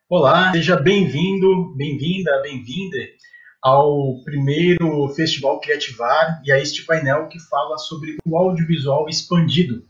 Olá, seja bem-vindo, bem-vinda, bem-vinda ao primeiro Festival Criativar e a este painel que fala sobre o audiovisual expandido.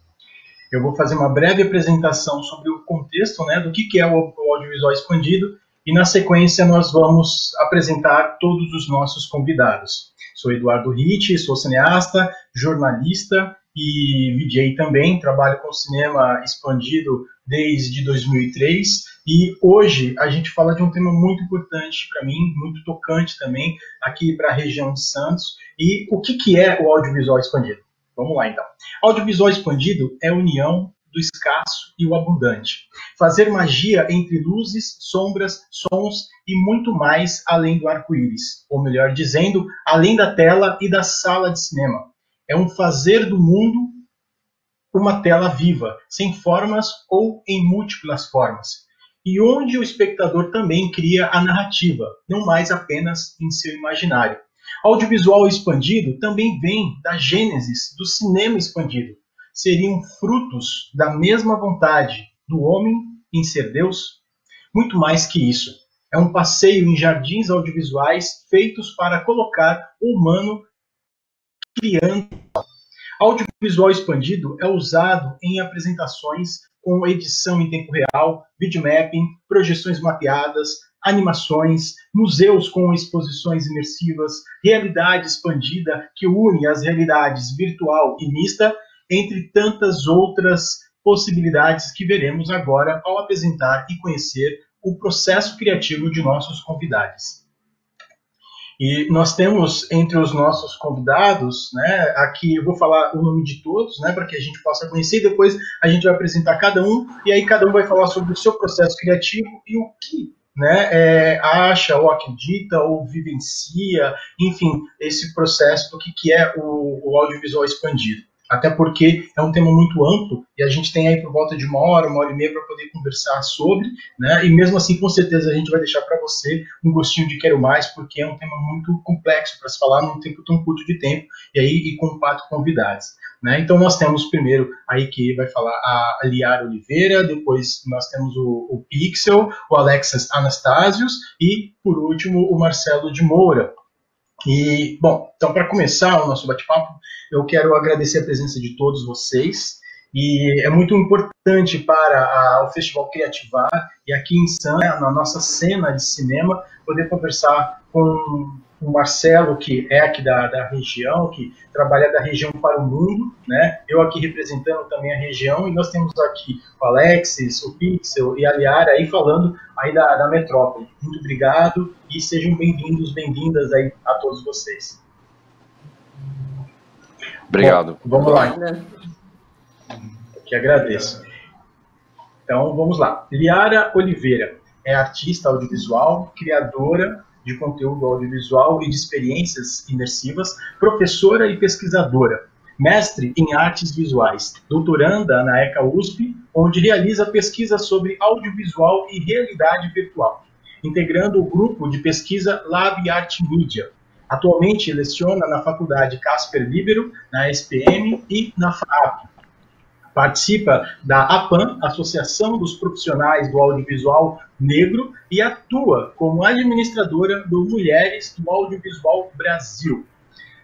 Eu vou fazer uma breve apresentação sobre o contexto, do que é o audiovisual expandido e, na sequência, nós vamos apresentar todos os nossos convidados. Sou Eduardo Ritt, sou cineasta, jornalista e VJ também, trabalho com cinema expandido desde 2003 e hoje a gente fala de um tema muito importante para mim, muito tocante também, aqui para a região de Santos. E o que é o audiovisual expandido? Vamos lá, então. Audiovisual expandido é a união do escasso e o abundante. Fazer magia entre luzes, sombras, sons e muito mais além do arco-íris. Ou melhor dizendo, além da tela e da sala de cinema. É um fazer do mundo uma tela viva, sem formas ou em múltiplas formas. E onde o espectador também cria a narrativa, não mais apenas em seu imaginário. Audiovisual expandido também vem da gênesis do cinema expandido. Seriam frutos da mesma vontade do homem em ser Deus? Muito mais que isso. É um passeio em jardins audiovisuais feitos para colocar o humano criando. Audiovisual expandido é usado em apresentações com edição em tempo real, videomapping, projeções mapeadas, animações, museus com exposições imersivas, realidade expandida que une as realidades virtual e mista, entre tantas outras possibilidades que veremos agora ao apresentar e conhecer o processo criativo de nossos convidados. E nós temos entre os nossos convidados, aqui eu vou falar o nome de todos, para que a gente possa conhecer, e depois a gente vai apresentar cada um, e aí cada um vai falar sobre o seu processo criativo e o que acha, ou acredita, ou vivencia, enfim, esse processo do que é o audiovisual expandido. Até porque é um tema muito amplo e a gente tem aí por volta de uma hora e meia para poder conversar sobre, e mesmo assim, com certeza, a gente vai deixar para você um gostinho de quero mais, porque é um tema muito complexo para se falar num tempo tão curto de tempo e com 4 convidados. Então, nós temos primeiro aí que vai falar a Liara Oliveira, depois nós temos o Pixel, o Alexis Anastasios e, por último, o Marcelo de Moura. E, bom, então para começar o nosso bate-papo, eu quero agradecer a presença de todos vocês, e é muito importante para o Festival Criativar, e aqui em Santos, na nossa cena de cinema, poder conversar com o Marcelo, que é aqui da região, que trabalha da região para o mundo, eu aqui representando também a região, e nós temos aqui o Alexis, o Pixel e a Liara aí falando aí da metrópole. Muito obrigado e sejam bem-vindos, bem-vindas aí a todos vocês. Obrigado. Bom, vamos lá. Eu que agradeço. Então, vamos lá. Liara Oliveira é artista audiovisual, criadora de conteúdo audiovisual e de experiências imersivas, professora e pesquisadora, mestre em artes visuais, doutoranda na ECA USP, onde realiza pesquisa sobre audiovisual e realidade virtual, integrando o grupo de pesquisa Lab Art Media. Atualmente leciona na Faculdade Casper Libero, na SPM e na FAP. Participa da APAN, Associação dos Profissionais do Audiovisual Negro, e atua como administradora do Mulheres do Audiovisual Brasil.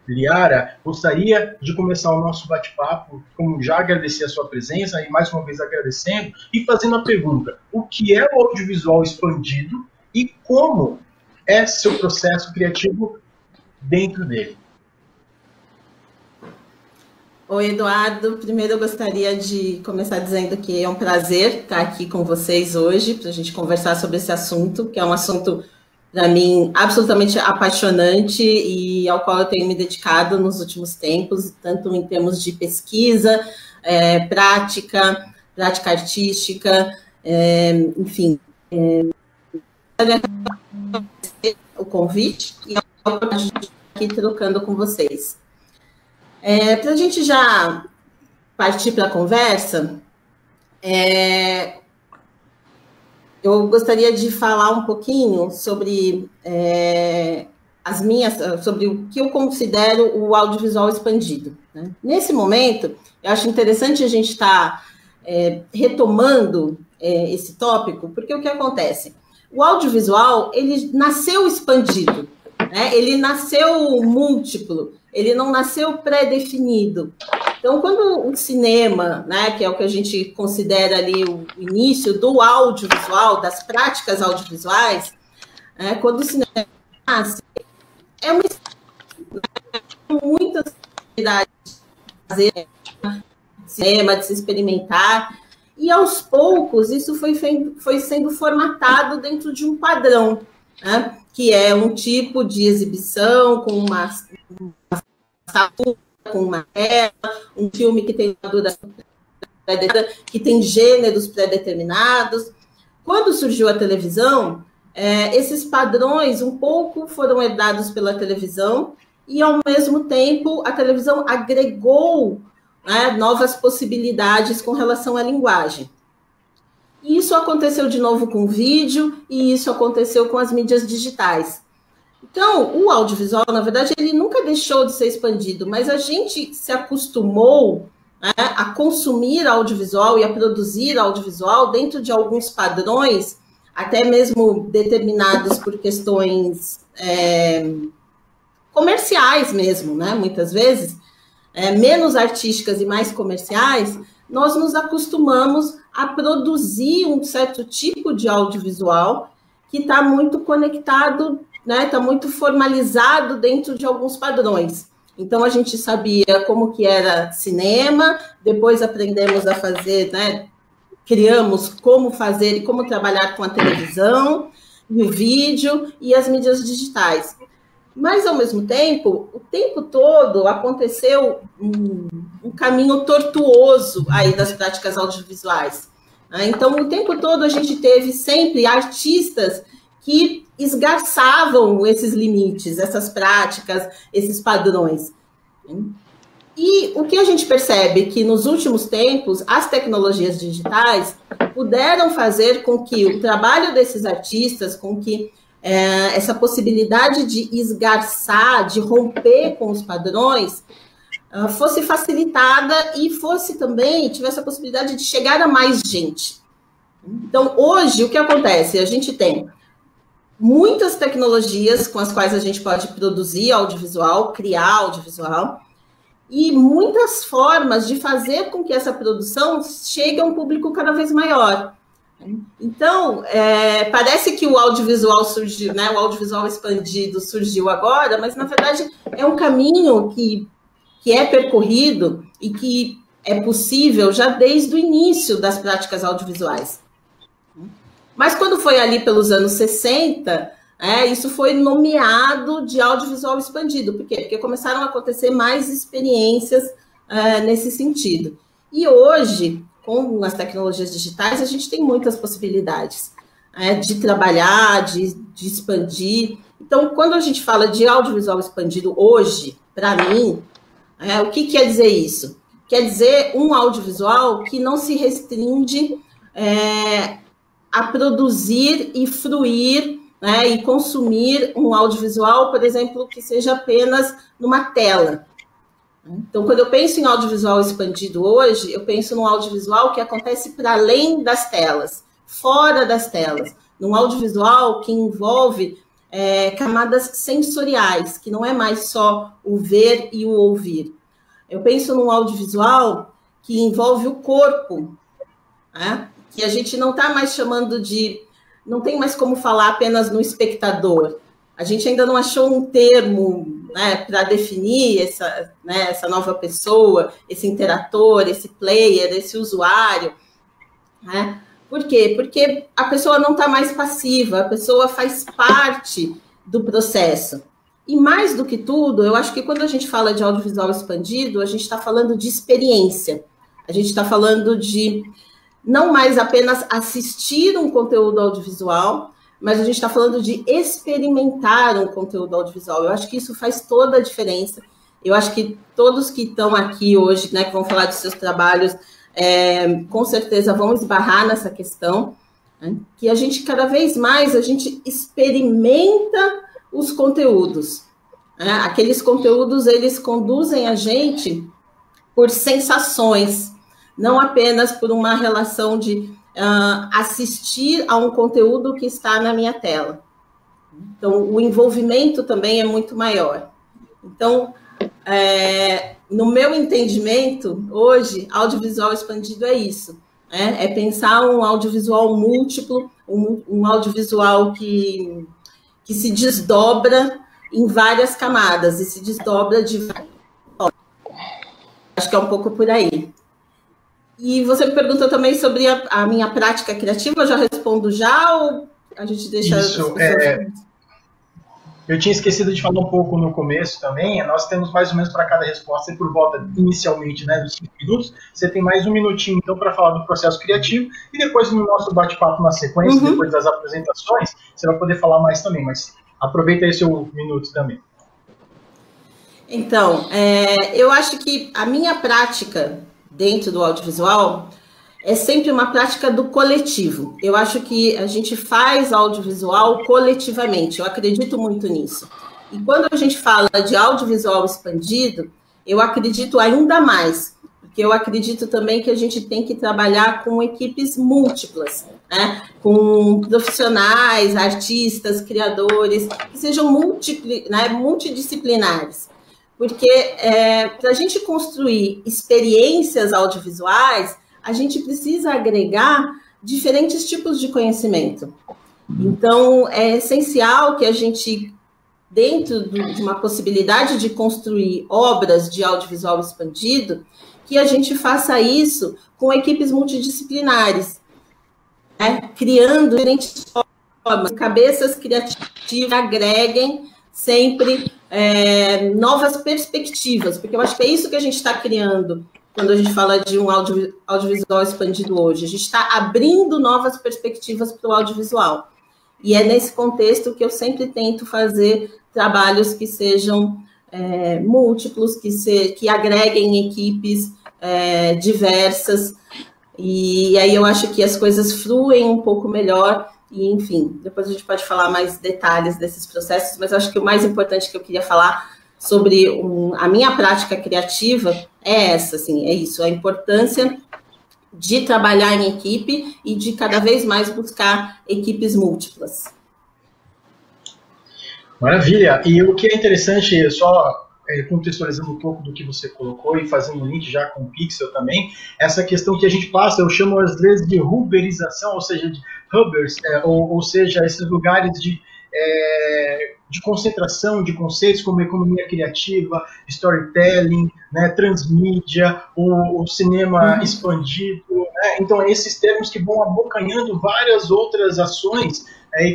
Liara, gostaria de começar o nosso bate-papo, como já agradecer a sua presença, e mais uma vez agradecendo, e fazendo a pergunta: o que é o audiovisual expandido e como é seu processo criativo dentro dele? Oi, Eduardo. Primeiro eu gostaria de começar dizendo que é um prazer estar aqui com vocês hoje para a gente conversar sobre esse assunto, que é um assunto, para mim, absolutamente apaixonante e ao qual eu tenho me dedicado nos últimos tempos, tanto em termos de pesquisa, prática artística, enfim. O convite e a gente aqui trocando com vocês. Para a gente já partir para a conversa, eu gostaria de falar um pouquinho sobre sobre o que eu considero o audiovisual expandido. Nesse momento, eu acho interessante a gente estar retomando esse tópico, porque o que acontece? o audiovisual, ele nasceu expandido, né? Ele nasceu múltiplo, ele não nasceu pré-definido. Então, quando o cinema, né, que é o que a gente considera ali o início do audiovisual, das práticas audiovisuais, quando o cinema nasce, é uma muitas possibilidades de fazer cinema, de se experimentar, e aos poucos isso foi sendo formatado dentro de um padrão, né, que é um tipo de exibição com uma com uma tela, um filme que tem uma duração pré-determinada, que tem gêneros pré-determinados. Quando surgiu a televisão, esses padrões um pouco foram herdados pela televisão e, ao mesmo tempo, a televisão agregou, né, novas possibilidades com relação à linguagem. E isso aconteceu de novo com o vídeo e isso aconteceu com as mídias digitais. Então, o audiovisual, na verdade, ele nunca deixou de ser expandido, mas a gente se acostumou, né, a consumir audiovisual e a produzir audiovisual dentro de alguns padrões, até mesmo determinados por questões comerciais mesmo, né, muitas vezes, menos artísticas e mais comerciais. Nós nos acostumamos a produzir um certo tipo de audiovisual que está muito conectado, né, está muito formalizado dentro de alguns padrões. Então, a gente sabia como que era cinema, depois aprendemos a fazer, né, criamos como fazer e como trabalhar com a televisão, e o vídeo e as mídias digitais. Mas, ao mesmo tempo, o tempo todo aconteceu um caminho tortuoso aí das práticas audiovisuais. Então, o tempo todo a gente teve sempre artistas que esgarçavam esses limites, essas práticas, esses padrões. E o que a gente percebe que, nos últimos tempos, as tecnologias digitais puderam fazer com que o trabalho desses artistas, com que essa possibilidade de esgarçar, de romper com os padrões, fosse facilitada e tivesse a possibilidade de chegar a mais gente. Então, hoje, o que acontece? A gente tem muitas tecnologias com as quais a gente pode produzir audiovisual, criar audiovisual, e muitas formas de fazer com que essa produção chegue a um público cada vez maior. Então, parece que o audiovisual surgiu, né, o audiovisual expandido surgiu agora, mas, na verdade, é um caminho que é percorrido e que é possível já desde o início das práticas audiovisuais. Mas quando foi ali pelos anos 60, isso foi nomeado de audiovisual expandido. Por quê? Porque começaram a acontecer mais experiências nesse sentido. E hoje, com as tecnologias digitais, a gente tem muitas possibilidades de trabalhar, de expandir. Então, quando a gente fala de audiovisual expandido hoje, para mim, o que quer dizer isso? Quer dizer um audiovisual que não se restringe a produzir e fruir, né, e consumir um audiovisual, por exemplo, que seja apenas numa tela. Então, quando eu penso em audiovisual expandido hoje, eu penso num audiovisual que acontece para além das telas, fora das telas, num audiovisual que envolve camadas sensoriais, que não é mais só o ver e o ouvir. Eu penso num audiovisual que envolve o corpo, né? Que a gente não está mais chamando de... Não tem mais como falar apenas no espectador. A gente ainda não achou um termo, né, para definir essa nova pessoa, esse interator, esse player, esse usuário. Né? Por quê? Porque a pessoa não está mais passiva, a pessoa faz parte do processo. E mais do que tudo, eu acho que quando a gente fala de audiovisual expandido, a gente está falando de experiência. A gente está falando de não mais apenas assistir um conteúdo audiovisual, mas a gente está falando de experimentar um conteúdo audiovisual. Eu acho que isso faz toda a diferença. Eu acho que todos que estão aqui hoje, né, que vão falar de seus trabalhos, com certeza vão esbarrar nessa questão, né, que a gente, cada vez mais, a gente experimenta os conteúdos. Né? Aqueles conteúdos, eles conduzem a gente por sensações, não apenas por uma relação de assistir a um conteúdo que está na minha tela. Então, o envolvimento também é muito maior. Então, no meu entendimento, hoje, audiovisual expandido é isso. É pensar um audiovisual múltiplo, um audiovisual que se desdobra em várias camadas e se desdobra de várias formas. Acho que é um pouco por aí. E você me perguntou também sobre a minha prática criativa, eu já respondo já ou a gente deixa... Isso, eu tinha esquecido de falar um pouco no começo também, nós temos mais ou menos para cada resposta, por volta, inicialmente, né, dos 5 minutos, você tem mais um minutinho, então, para falar do processo criativo, e depois no nosso bate-papo na sequência, depois das apresentações, você vai poder falar mais também, mas aproveita aí seu minuto também. Então, eu acho que a minha prática dentro do audiovisual é sempre uma prática do coletivo. Eu acho que a gente faz audiovisual coletivamente, eu acredito muito nisso. E quando a gente fala de audiovisual expandido, eu acredito ainda mais, porque eu acredito também que a gente tem que trabalhar com equipes múltiplas, né? Com profissionais, artistas, criadores, que sejam multidisciplinares. Porque para a gente construir experiências audiovisuais, a gente precisa agregar diferentes tipos de conhecimento. Então, é essencial que a gente, dentro de uma possibilidade de construir obras de audiovisual expandido, que a gente faça isso com equipes multidisciplinares, né? Criando diferentes formas, cabeças criativas agreguem sempre novas perspectivas, porque eu acho que é isso que a gente está criando quando a gente fala de um audiovisual expandido hoje. A gente está abrindo novas perspectivas para o audiovisual. E é nesse contexto que eu sempre tento fazer trabalhos que sejam múltiplos, que agreguem equipes diversas. E aí eu acho que as coisas fluem um pouco melhor. E, enfim, depois a gente pode falar mais detalhes desses processos, mas eu acho que o mais importante que eu queria falar sobre a minha prática criativa é essa, assim, é isso, a importância de trabalhar em equipe e de cada vez mais buscar equipes múltiplas. Maravilha! E o que é interessante, só contextualizando um pouco do que você colocou e fazendo um link já com o Pixel também, essa questão que a gente passa, eu chamo às vezes de ruberização, ou seja, de hubbers, ou seja, esses lugares de concentração de conceitos como economia criativa, storytelling, né, transmídia, o cinema expandido, né? Então esses termos que vão abocanhando várias outras ações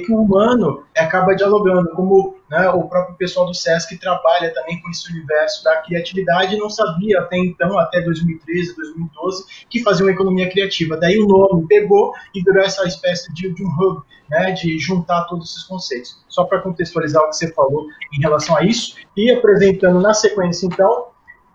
que o humano acaba dialogando, como, né, o próprio pessoal do SESC trabalha também com esse universo da criatividade e não sabia até então, até 2013, 2012, que fazia uma economia criativa. Daí o nome pegou e virou essa espécie de um hub, né, de juntar todos esses conceitos. Só para contextualizar o que você falou em relação a isso, e apresentando na sequência, então,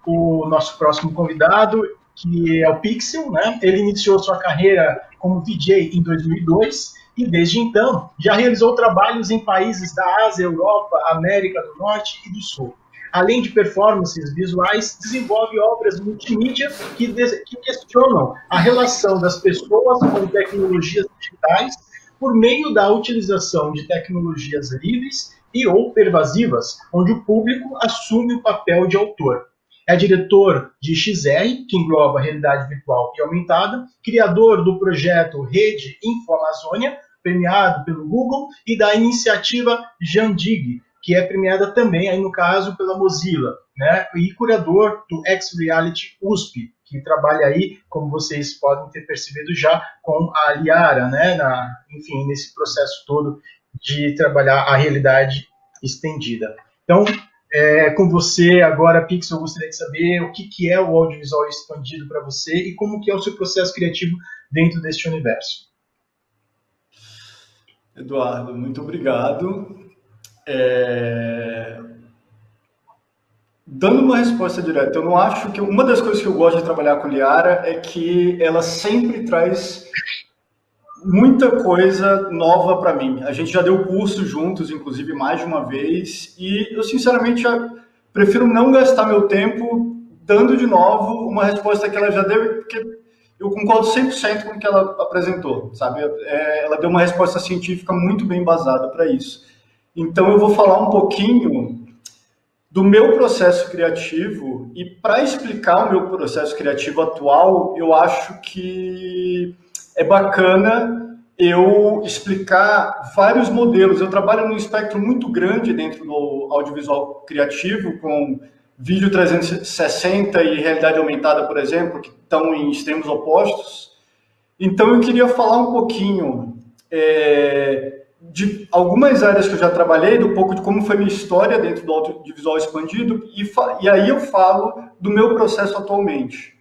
o nosso próximo convidado, que é o Pixel, né? Ele iniciou sua carreira como VJ em 2002, e desde então já realizou trabalhos em países da Ásia, Europa, América do Norte e do Sul. Além de performances visuais, desenvolve obras multimídia que questionam a relação das pessoas com tecnologias digitais por meio da utilização de tecnologias livres e ou pervasivas, onde o público assume o papel de autor. É diretor de XR, que engloba realidade virtual e aumentada, criador do projeto Rede InfoAmazônia, premiado pelo Google, e da iniciativa Jandig, que é premiada também, aí no caso, pela Mozilla, né? E curador do X-Reality USP, que trabalha aí, como vocês podem ter percebido já, com a Liara, né? Enfim, nesse processo todo de trabalhar a realidade estendida. Então, com você agora, Pixel, eu gostaria de saber o que é o audiovisual expandido para você e como que é o seu processo criativo dentro deste universo. Eduardo, muito obrigado. Dando uma resposta direta, eu não acho que... Uma das coisas que eu gosto de trabalhar com Liara é que ela sempre traz muita coisa nova para mim. A gente já deu curso juntos, inclusive, mais de uma vez, e eu, sinceramente, prefiro não gastar meu tempo dando de novo uma resposta que ela já deu, porque eu concordo 100% com o que ela apresentou, sabe? Ela deu uma resposta científica muito bem embasada para isso. Então, eu vou falar um pouquinho do meu processo criativo, e para explicar o meu processo criativo atual, eu acho que é bacana eu explicar vários modelos. Eu trabalho num espectro muito grande dentro do audiovisual criativo, com vídeo 360 e realidade aumentada, por exemplo, que estão em extremos opostos. Então, eu queria falar um pouquinho de algumas áreas que eu já trabalhei, um pouco de como foi minha história dentro do audiovisual expandido, e aí eu falo do meu processo atualmente.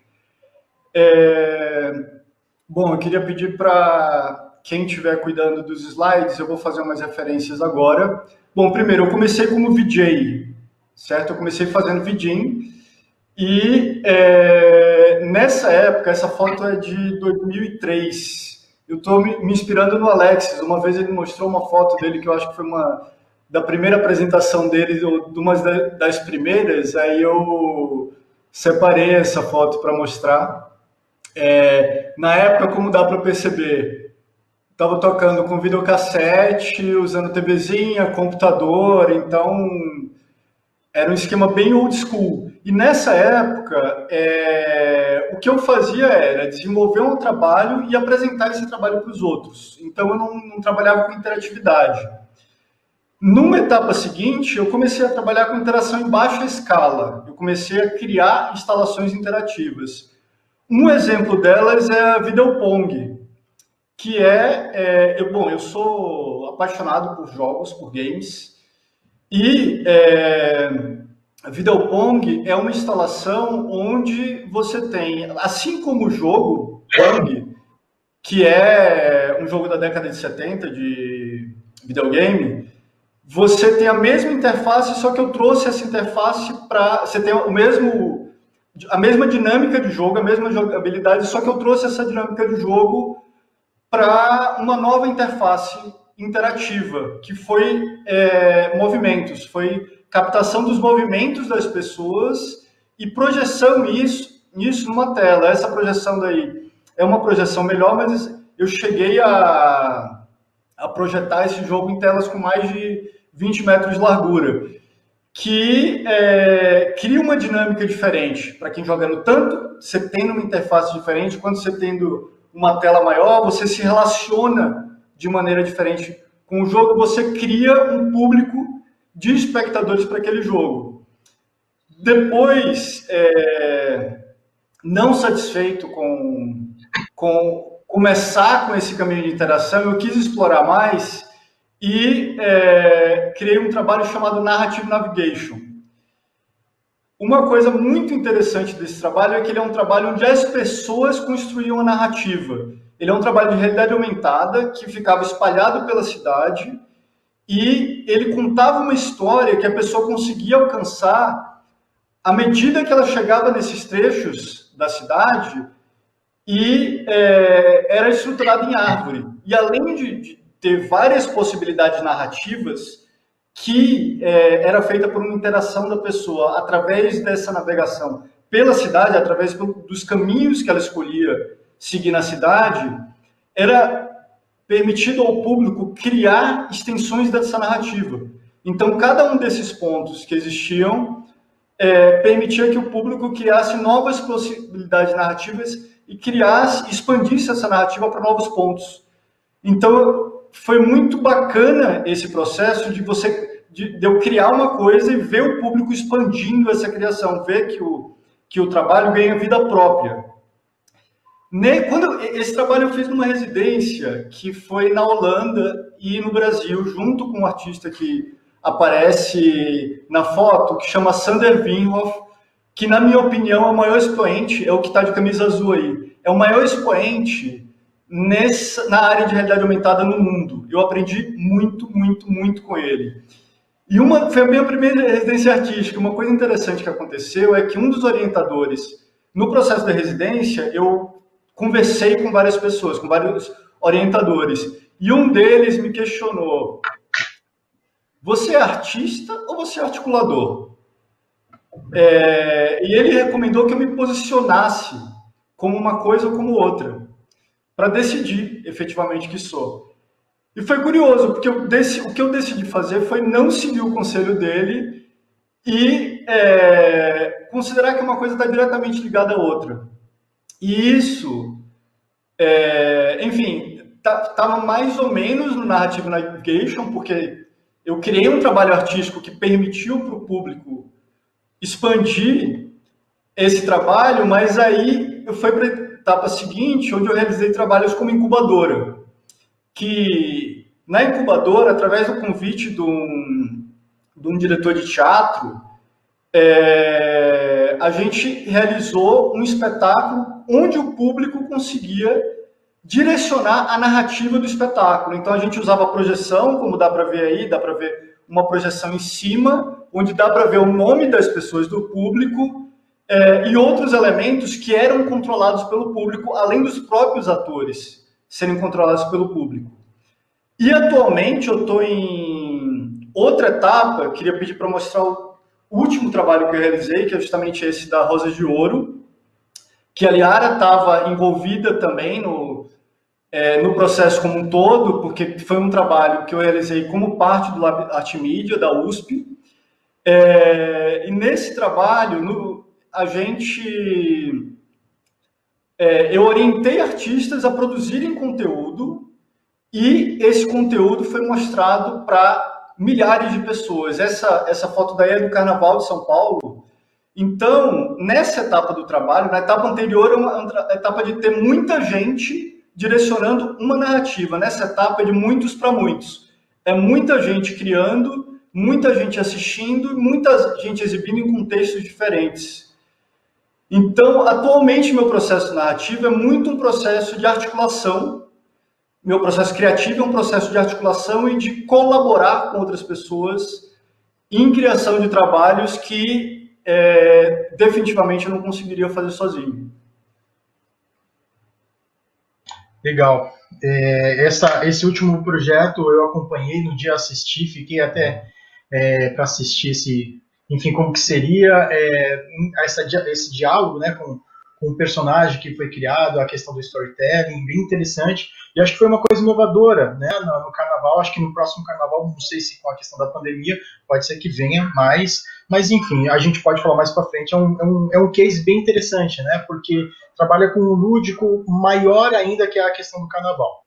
Bom, eu queria pedir para quem estiver cuidando dos slides, eu vou fazer umas referências agora. Bom, primeiro, eu comecei como VJ, certo? Eu comecei fazendo VJing, e nessa época, essa foto é de 2003, eu estou me inspirando no Alexis. Uma vez ele mostrou uma foto dele, que eu acho que foi da primeira apresentação dele, ou de uma das primeiras, aí eu separei essa foto para mostrar. Na época, como dá para perceber, estava tocando com videocassete, usando TVzinha, computador, então era um esquema bem old school. E nessa época, o que eu fazia era desenvolver um trabalho e apresentar esse trabalho para os outros. Então, eu não trabalhava com interatividade. Numa etapa seguinte, eu comecei a trabalhar com interação em baixa escala. Eu comecei a criar instalações interativas. Um exemplo delas é a Videopong, que eu sou apaixonado por jogos, por games, e a Videopong é uma instalação onde você tem, assim como o jogo Pong, que é um jogo da década de 70 de videogame, você tem a mesma interface, só que eu trouxe essa interface para... Você tem a mesma dinâmica de jogo, a mesma jogabilidade, só que eu trouxe essa dinâmica de jogo para uma nova interface interativa, que foi movimentos, foi captação dos movimentos das pessoas e projeção nisso numa tela. Essa projeção daí é uma projeção melhor, mas eu cheguei a projetar esse jogo em telas com mais de 20 metros de largura, que cria uma dinâmica diferente para quem joga no tanto, você tendo uma interface diferente, quando você tendo uma tela maior, você se relaciona de maneira diferente com o jogo, você cria um público de espectadores para aquele jogo. Depois, não satisfeito com começar com esse caminho de interação, eu quis explorar mais e criei um trabalho chamado Narrative Navigation. Uma coisa muito interessante desse trabalho é que ele é um trabalho onde as pessoas construíam a narrativa. Ele é um trabalho de realidade aumentada que ficava espalhado pela cidade e ele contava uma história que a pessoa conseguia alcançar à medida que ela chegava nesses trechos da cidade, e era estruturado em árvore. E além de ter várias possibilidades narrativas, que era feita por uma interação da pessoa através dessa navegação pela cidade, através dos caminhos que ela escolhia seguir na cidade, era permitido ao público criar extensões dessa narrativa. Então, cada um desses pontos que existiam permitia que o público criasse novas possibilidades narrativas e expandisse essa narrativa para novos pontos. Então, foi muito bacana esse processo de eu criar uma coisa e ver o público expandindo essa criação, ver que o trabalho ganha vida própria. Esse trabalho eu fiz numa residência que foi na Holanda e no Brasil, junto com um artista que aparece na foto, que chama Sander Winhoff, que, na minha opinião, é o maior expoente, é o que está de camisa azul aí, é o maior expoente na área de realidade aumentada no mundo. Eu aprendi muito, muito, muito com ele. E foi a minha primeira residência artística. Uma coisa interessante que aconteceu é que um dos orientadores, no processo da residência, eu conversei com várias pessoas, com vários orientadores, e um deles me questionou: você é artista ou você é articulador? E ele recomendou que eu me posicionasse como uma coisa ou como outra, para decidir efetivamente que sou. E foi curioso, porque o que eu decidi fazer foi não seguir o conselho dele e considerar que uma coisa está diretamente ligada à outra. E isso, enfim, estava mais ou menos no Narrative Navigation, porque eu criei um trabalho artístico que permitiu para o público expandir esse trabalho, mas aí eu fui para a etapa seguinte, onde eu realizei trabalhos como incubadora, que na incubadora, através do convite de um diretor de teatro, a gente realizou um espetáculo onde o público conseguia direcionar a narrativa do espetáculo. Então a gente usava a projeção, como dá para ver aí, dá para ver uma projeção em cima, onde dá para ver o nome das pessoas do público, e outros elementos que eram controlados pelo público, além dos próprios atores serem controlados pelo público. E atualmente eu estou em outra etapa, queria pedir para mostrar o último trabalho que eu realizei, que é justamente esse da Rosa de Ouro, que a Liara estava envolvida também no processo como um todo, porque foi um trabalho que eu realizei como parte do Lab Arte Mídia, da USP. E nesse trabalho, eu orientei artistas a produzirem conteúdo, e esse conteúdo foi mostrado para milhares de pessoas. Essa foto daí é do Carnaval de São Paulo. Então, nessa etapa do trabalho, na etapa anterior, é uma etapa de ter muita gente direcionando uma narrativa. Nessa etapa é de muitos para muitos. É muita gente criando, muita gente assistindo, muita gente exibindo em contextos diferentes. Então, atualmente, meu processo narrativo é muito um processo de articulação. Meu processo criativo é um processo de articulação e de colaborar com outras pessoas em criação de trabalhos que definitivamente eu não conseguiria fazer sozinho. Legal. Esse último projeto eu acompanhei, no dia assisti, fiquei até para assistir enfim, como que seria esse diálogo, né, com o personagem que foi criado, a questão do storytelling, bem interessante. E acho que foi uma coisa inovadora, né, no carnaval. Acho que no próximo carnaval, não sei se com a questão da pandemia, pode ser que venha mais. Mas, enfim, a gente pode falar mais para frente. É um case bem interessante, né, porque trabalha com um lúdico maior ainda que a questão do carnaval.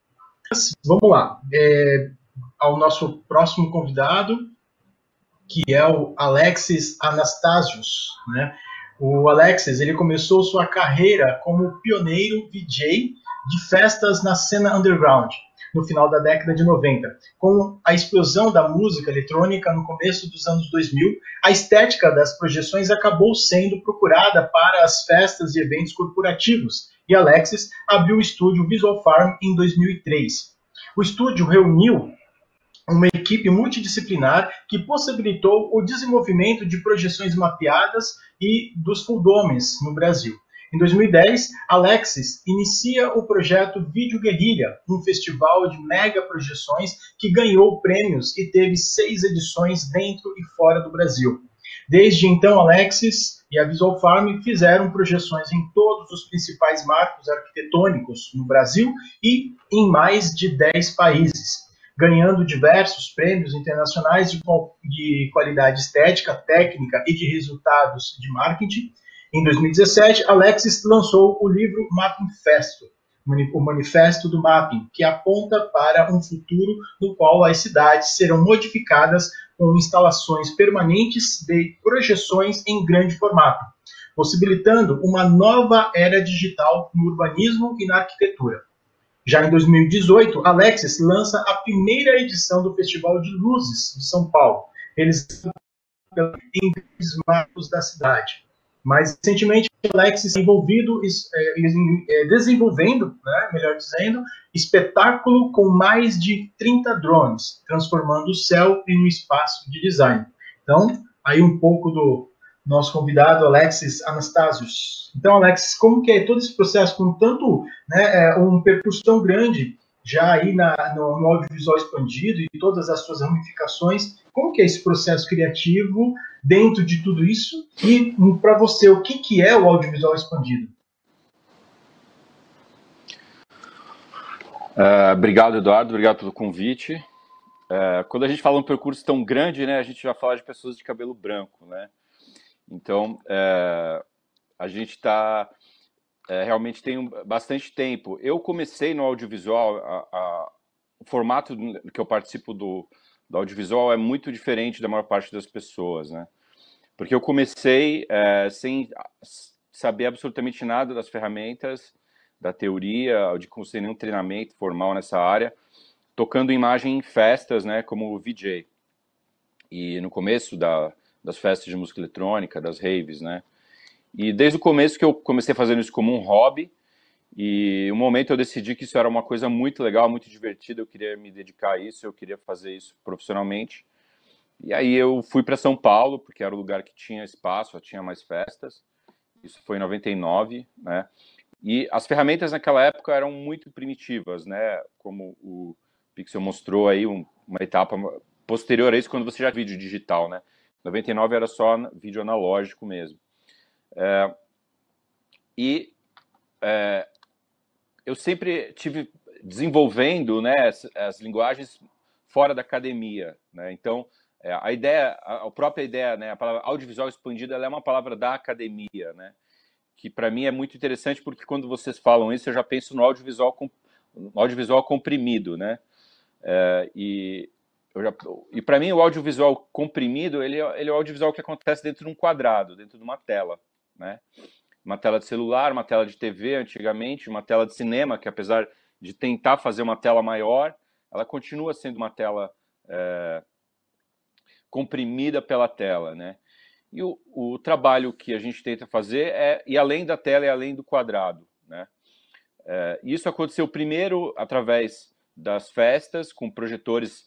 Mas, vamos lá. Ao nosso próximo convidado, que é o Alexis Anastasios, né? O Alexis, ele começou sua carreira como pioneiro VJ de festas na cena underground, no final da década de 90. Com a explosão da música eletrônica no começo dos anos 2000, a estética das projeções acabou sendo procurada para as festas e eventos corporativos, e Alexis abriu o estúdio Visual Farm em 2003. O estúdio reuniu uma equipe multidisciplinar que possibilitou o desenvolvimento de projeções mapeadas e dos full domes no Brasil. Em 2010, Alexis inicia o projeto Vídeo Guerrilha, um festival de mega projeções que ganhou prêmios e teve 6 edições dentro e fora do Brasil. Desde então, Alexis e a Visual Farm fizeram projeções em todos os principais marcos arquitetônicos no Brasil e em mais de 10 países, ganhando diversos prêmios internacionais de qualidade estética, técnica e de resultados de marketing. Em 2017, Alexis lançou o livro Mapping Festo, o Manifesto do Mapping, que aponta para um futuro no qual as cidades serão modificadas com instalações permanentes de projeções em grande formato, possibilitando uma nova era digital no urbanismo e na arquitetura. Já em 2018, Alexis lança a primeira edição do Festival de Luzes de São Paulo, realizado em grandes marcos da cidade. Mais recentemente, Alexis é envolvido desenvolvendo, né, melhor dizendo, espetáculo com mais de 30 drones, transformando o céu em um espaço de design. Então, aí um pouco do nosso convidado, Alexis Anastasios. Então, Alexis, como que é todo esse processo, com tanto, né, um percurso tão grande, já aí no audiovisual expandido e todas as suas ramificações, como que é esse processo criativo dentro de tudo isso? E, para você, o que é o audiovisual expandido? Obrigado, Eduardo, obrigado pelo convite. Quando a gente fala um percurso tão grande, né, a gente já fala de pessoas de cabelo branco, né? Então, a gente realmente tem bastante tempo. Eu comecei no audiovisual, o formato que eu participo do audiovisual é muito diferente da maior parte das pessoas, né? Porque eu comecei sem saber absolutamente nada das ferramentas, da teoria, sem nenhum treinamento formal nessa área, tocando imagem em festas, né, como VJ. E no começo das festas de música eletrônica, das raves, né? E desde o começo que eu comecei fazendo isso como um hobby, e um momento eu decidi que isso era uma coisa muito legal, muito divertida, eu queria me dedicar a isso, eu queria fazer isso profissionalmente. E aí eu fui para São Paulo, porque era o lugar que tinha espaço, tinha mais festas. Isso foi em 99, né? E as ferramentas naquela época eram muito primitivas, né? Como o Pixel mostrou aí, uma etapa posterior a isso, quando você já vídeo digital, né? 99 era só vídeo analógico mesmo. Eu sempre tive desenvolvendo, né, as linguagens fora da academia, né? Então, a ideia, a própria ideia, né, a palavra audiovisual expandido, ela é uma palavra da academia, né? Que para mim é muito interessante porque quando vocês falam isso, eu já penso no audiovisual comprimido, né? E para mim o audiovisual comprimido, ele é o audiovisual que acontece dentro de um quadrado, dentro de uma tela, né? Uma tela de celular, uma tela de TV antigamente, uma tela de cinema, que apesar de tentar fazer uma tela maior, ela continua sendo uma tela comprimida pela tela, né? E o trabalho que a gente tenta fazer é ir além da tela e além do quadrado, né? Isso aconteceu primeiro através das festas, com projetores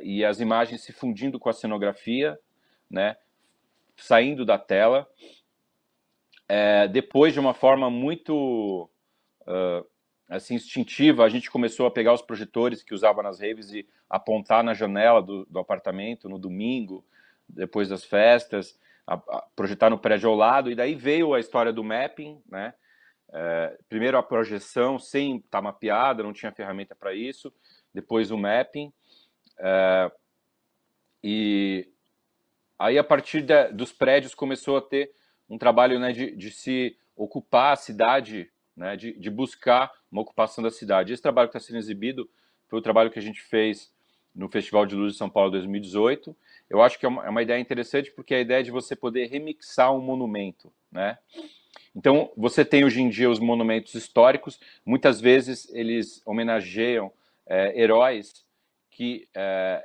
e as imagens se fundindo com a cenografia, né? Saindo da tela. Depois, de uma forma muito assim, instintiva, a gente começou a pegar os projetores que usava nas raves e apontar na janela do apartamento no domingo, depois das festas, projetar no prédio ao lado, e daí veio a história do mapping, né? Primeiro a projeção sem estar mapeada, não tinha ferramenta para isso, depois o mapping, e aí a partir dos prédios começou a ter um trabalho, né, de se ocupar a cidade, né, de buscar uma ocupação da cidade. Esse trabalho que está sendo exibido foi o trabalho que a gente fez no Festival de Luz de São Paulo 2018. Eu acho que é uma ideia interessante porque é a ideia de você poder remixar um monumento, né? Então, você tem hoje em dia os monumentos históricos, muitas vezes eles homenageiam heróis que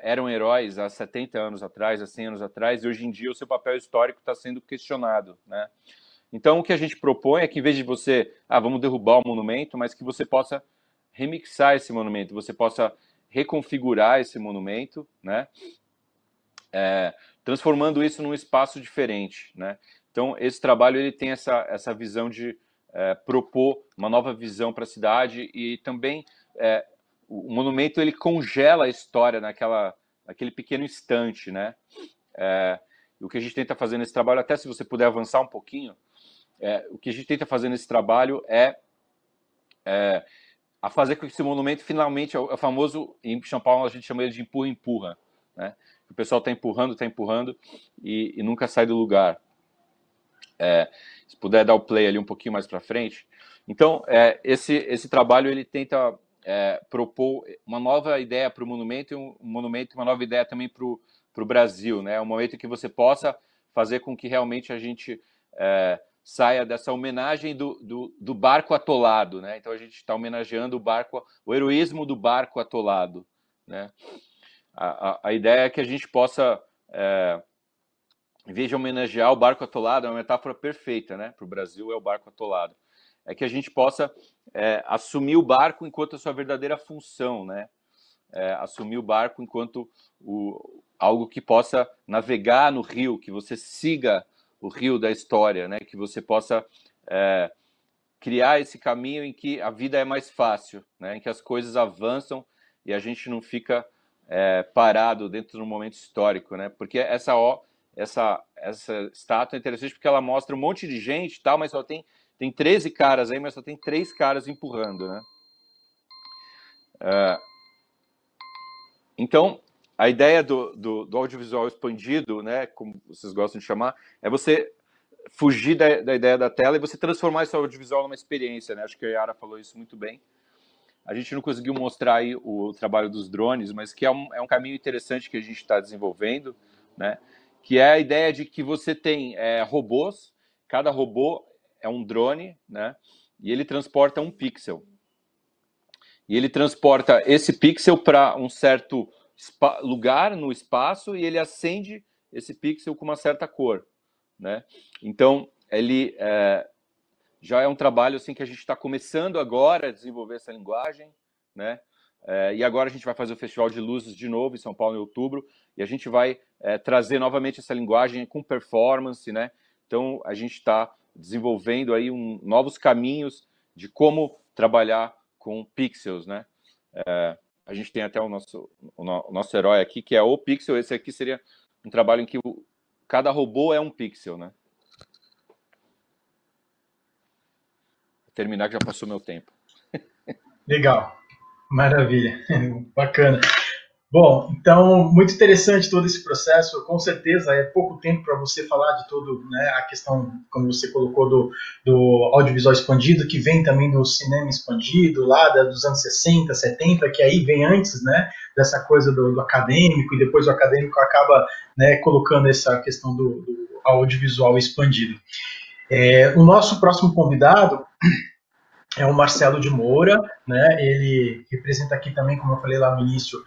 eram heróis há 70 anos atrás, há 100 anos atrás, e hoje em dia o seu papel histórico está sendo questionado, né? Então, o que a gente propõe é que, em vez de você, vamos derrubar o monumento, mas que você possa remixar esse monumento, você possa reconfigurar esse monumento, né? Transformando isso num espaço diferente, né? Então, esse trabalho ele tem essa visão de propor uma nova visão para a cidade e também o monumento ele congela a história naquele pequeno instante, né? O que a gente tenta fazer nesse trabalho, até se você puder avançar um pouquinho, o que a gente tenta fazer nesse trabalho a fazer com que esse monumento finalmente, é o famoso, em São Paulo a gente chama ele de empurra-empurra, né? O pessoal está empurrando e nunca sai do lugar. Se puder dar o play ali um pouquinho mais para frente. Então, esse trabalho ele tenta propor uma nova ideia para o monumento e uma nova ideia também para o Brasil, né? Um momento que você possa fazer com que realmente a gente saia dessa homenagem do barco atolado, né? Então a gente está homenageando o heroísmo do barco atolado, né? A ideia é que a gente possa, em vez de homenagear o barco atolado, é uma metáfora perfeita, né? Para o Brasil é o barco atolado. É que a gente possa assumir o barco enquanto a sua verdadeira função, né? Assumir o barco enquanto algo que possa navegar no rio, que você siga o rio da história, né? Que você possa criar esse caminho em que a vida é mais fácil, né? Em que as coisas avançam e a gente não fica parado dentro de um momento histórico, né? Porque essa estátua é interessante porque ela mostra um monte de gente e tal, mas só tem 13 caras aí, mas só tem 3 caras empurrando, né? Então, a ideia do audiovisual expandido, né, como vocês gostam de chamar, é você fugir da ideia da tela e você transformar esse audiovisual numa experiência, né? Acho que a Yara falou isso muito bem. A gente não conseguiu mostrar aí o trabalho dos drones, mas que é um caminho interessante que a gente está desenvolvendo, né? Que é a ideia de que você tem robôs, cada robô é um drone, né? E ele transporta um pixel. E ele transporta esse pixel para um certo lugar no espaço e ele acende esse pixel com uma certa cor, né? Então, ele já é um trabalho assim, que a gente está começando agora a desenvolver essa linguagem, né? E agora a gente vai fazer o Festival de Luzes de novo em São Paulo em outubro e a gente vai trazer novamente essa linguagem com performance, né? Então, a gente está desenvolvendo aí novos caminhos de como trabalhar com pixels, né? A gente tem até o nosso herói aqui, que é o pixel. Esse aqui seria um trabalho em que cada robô é um pixel, né? Vou terminar que já passou meu tempo. Legal, maravilha, bacana. Bom, então, muito interessante todo esse processo. Com certeza é pouco tempo para você falar de todo, né, a questão, como você colocou, do audiovisual expandido, que vem também do cinema expandido, lá dos anos 60, 70, que aí vem antes, né, dessa coisa do acadêmico, e depois o acadêmico acaba, né, colocando essa questão do audiovisual expandido. O nosso próximo convidado é o Marcelo de Moura, né? Ele representa aqui também, como eu falei lá no início,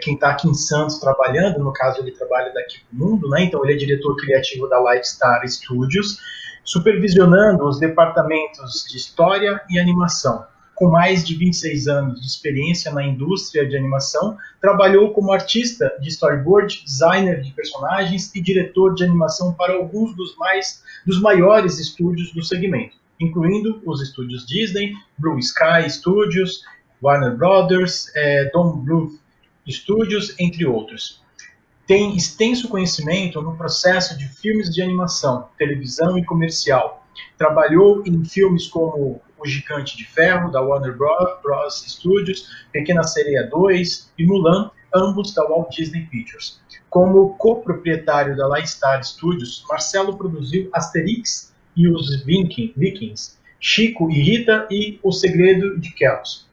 quem está aqui em Santos trabalhando, no caso ele trabalha daqui para o mundo, né? Então ele é diretor criativo da Lightstar Studios, supervisionando os departamentos de história e animação. Com mais de 26 anos de experiência na indústria de animação, trabalhou como artista de storyboard, designer de personagens e diretor de animação para alguns dos maiores estúdios do segmento, incluindo os estúdios Disney, Blue Sky Studios, Warner Brothers, Don Bluth Studios, entre outros. Tem extenso conhecimento no processo de filmes de animação, televisão e comercial. Trabalhou em filmes como O Gigante de Ferro, da Warner Bros. Studios, Pequena Sereia 2 e Mulan, ambos da Walt Disney Pictures. Como coproprietário da Lightstar Studios, Marcelo produziu Asterix e os Vikings, Chico e Rita e O Segredo de Kells,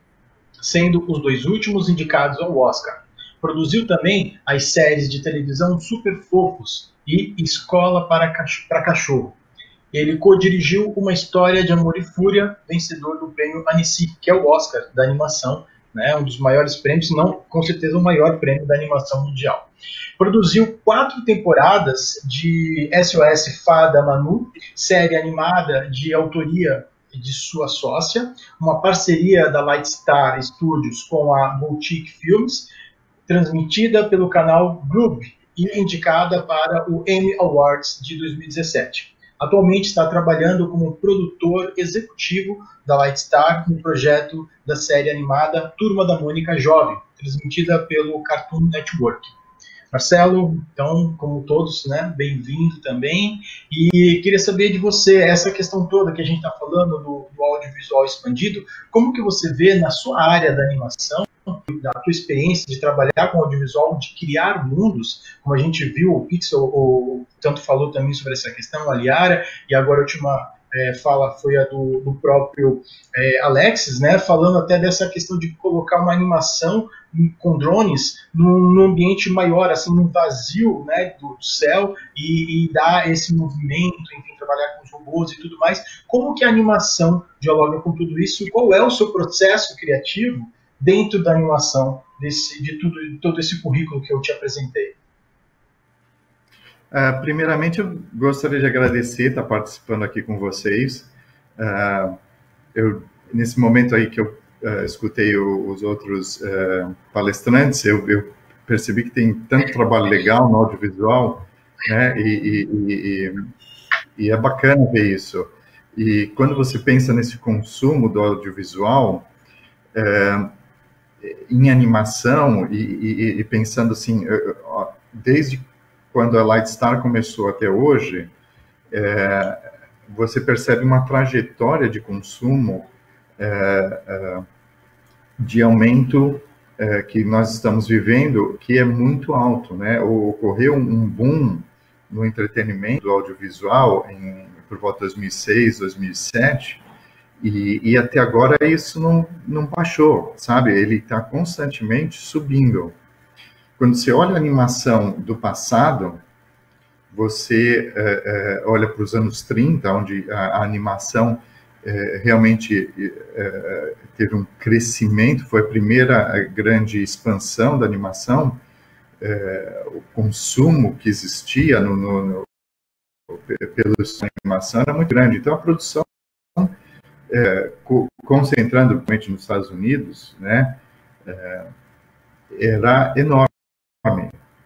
sendo os dois últimos indicados ao Oscar. Produziu também as séries de televisão Super Fofos e Escola para Cachorro. Ele co-dirigiu Uma História de Amor e Fúria, vencedor do prêmio Annecy, que é o Oscar da animação, né, um dos maiores prêmios, se não, com certeza, o maior prêmio da animação mundial. Produziu 4 temporadas de SOS Fada Manu, série animada de autoria de sua sócia, uma parceria da Lightstar Studios com a Boutique Films, transmitida pelo canal Gloob e indicada para o Emmy Awards de 2017. Atualmente está trabalhando como produtor executivo da Lightstar no projeto da série animada Turma da Mônica Jovem, transmitida pelo Cartoon Network. Marcelo, então, como todos, né, bem-vindo também. E queria saber de você, essa questão toda que a gente está falando do audiovisual expandido, como que você vê na sua área da animação, da tua experiência de trabalhar com audiovisual, de criar mundos, como a gente viu, o Pixel tanto falou também sobre essa questão, a Liara, e agora a última fala foi a do próprio Alexis, né, falando até dessa questão de colocar uma animação com drones num ambiente maior, assim, num vazio, né, do céu, e dar esse movimento, enfim, trabalhar com os robôs e tudo mais. Como que a animação dialoga com tudo isso? E qual é o seu processo criativo dentro da animação, de todo esse currículo que eu te apresentei? Primeiramente, eu gostaria de agradecer estar participando aqui com vocês. Nesse momento aí que eu escutei os outros palestrantes, eu percebi que tem tanto trabalho legal no audiovisual, né, e é bacana ver isso. E quando você pensa nesse consumo do audiovisual, em animação, e pensando assim, desde quando a Lightstar começou até hoje, você percebe uma trajetória de consumo de aumento que nós estamos vivendo, que é muito alto, né? Ocorreu um boom no entretenimento audiovisual por volta de 2006, 2007, e até agora isso não baixou, sabe? Ele está constantemente subindo. Quando você olha a animação do passado, você olha para os anos 30, onde a animação realmente teve um crescimento, foi a primeira grande expansão da animação, o consumo que existia pela animação era muito grande. Então, a produção, concentrando principalmente nos Estados Unidos, né, era enorme.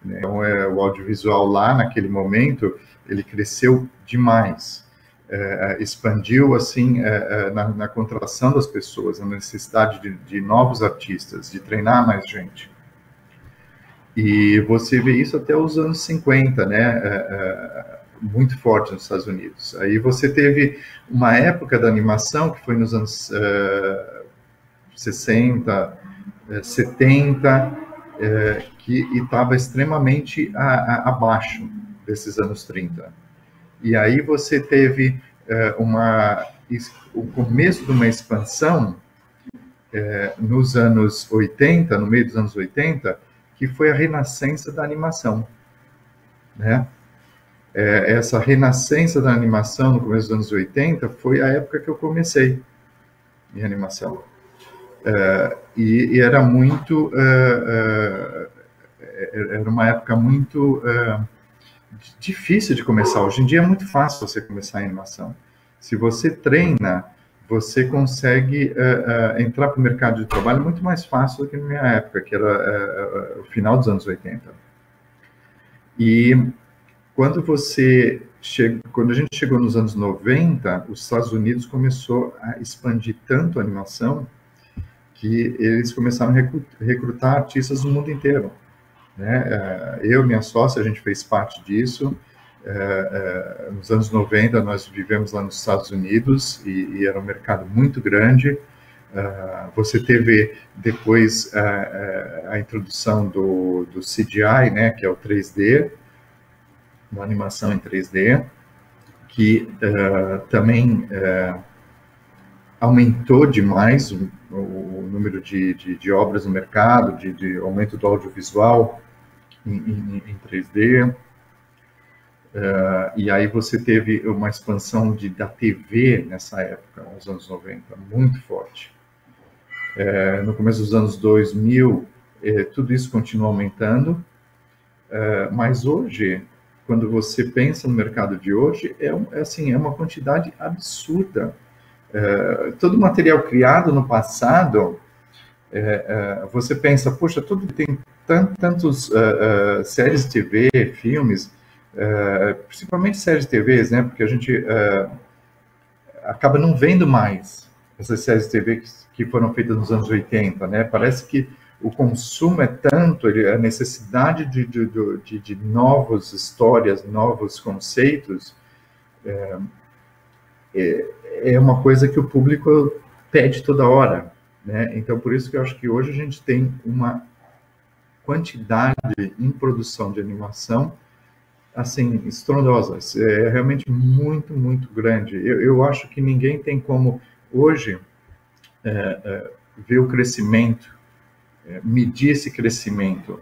Né? Então, o audiovisual lá, naquele momento, ele cresceu demais. Expandiu, assim, na contratação das pessoas, a necessidade de novos artistas, de treinar mais gente. E você vê isso até os anos 50, né? Muito forte nos Estados Unidos. Aí você teve uma época da animação, que foi nos anos 60, 70, que estava extremamente abaixo desses anos 30. E aí você teve o começo de uma expansão nos anos 80, no meio dos anos 80, que foi a renascença da animação, né? Essa renascença da animação no começo dos anos 80 foi a época que eu comecei em animação. E era muito... era uma época muito difícil de começar. Hoje em dia é muito fácil você começar em animação. Se você treina, você consegue entrar para o mercado de trabalho muito mais fácil do que na minha época, que era o final dos anos 80. E quando a gente chegou nos anos 90, os Estados Unidos começou a expandir tanto a animação que eles começaram a recrutar artistas do mundo inteiro. Né? Eu e minha sócia, a gente fez parte disso. Nos anos 90, nós vivemos lá nos Estados Unidos e era um mercado muito grande. Você teve depois a introdução do CGI, né, que é o 3D, uma animação em 3D, que também aumentou demais o número de obras no mercado, de aumento do audiovisual em 3D. E aí você teve uma expansão da TV nessa época, nos anos 90, muito forte. No começo dos anos 2000, tudo isso continua aumentando, mas hoje, quando você pensa no mercado de hoje, é uma quantidade absurda. Todo o material criado no passado, você pensa, poxa, tem tantos séries de TV, filmes, principalmente séries de TV, né? Porque a gente acaba não vendo mais essas séries de TV que foram feitas nos anos 80, né? Parece que o consumo é tanto, a necessidade de novas histórias, novos conceitos, é uma coisa que o público pede toda hora, né? Então, por isso que eu acho que hoje a gente tem uma quantidade em produção de animação assim, estrondosa, é realmente muito, muito grande. Eu acho que ninguém tem como, hoje, ver o crescimento, medir esse crescimento,